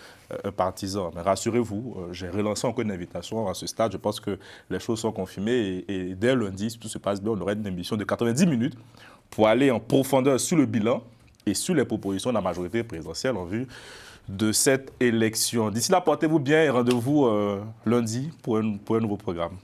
partisan. Mais rassurez-vous, j'ai relancé encore une invitation à ce stade. Je pense que les choses sont confirmées et dès lundi, si tout se passe bien, on aura une émission de 90 minutes pour aller en profondeur sur le bilan et sur les propositions de la majorité présidentielle en vue de cette élection. D'ici là, portez-vous bien et rendez-vous lundi pour un nouveau programme.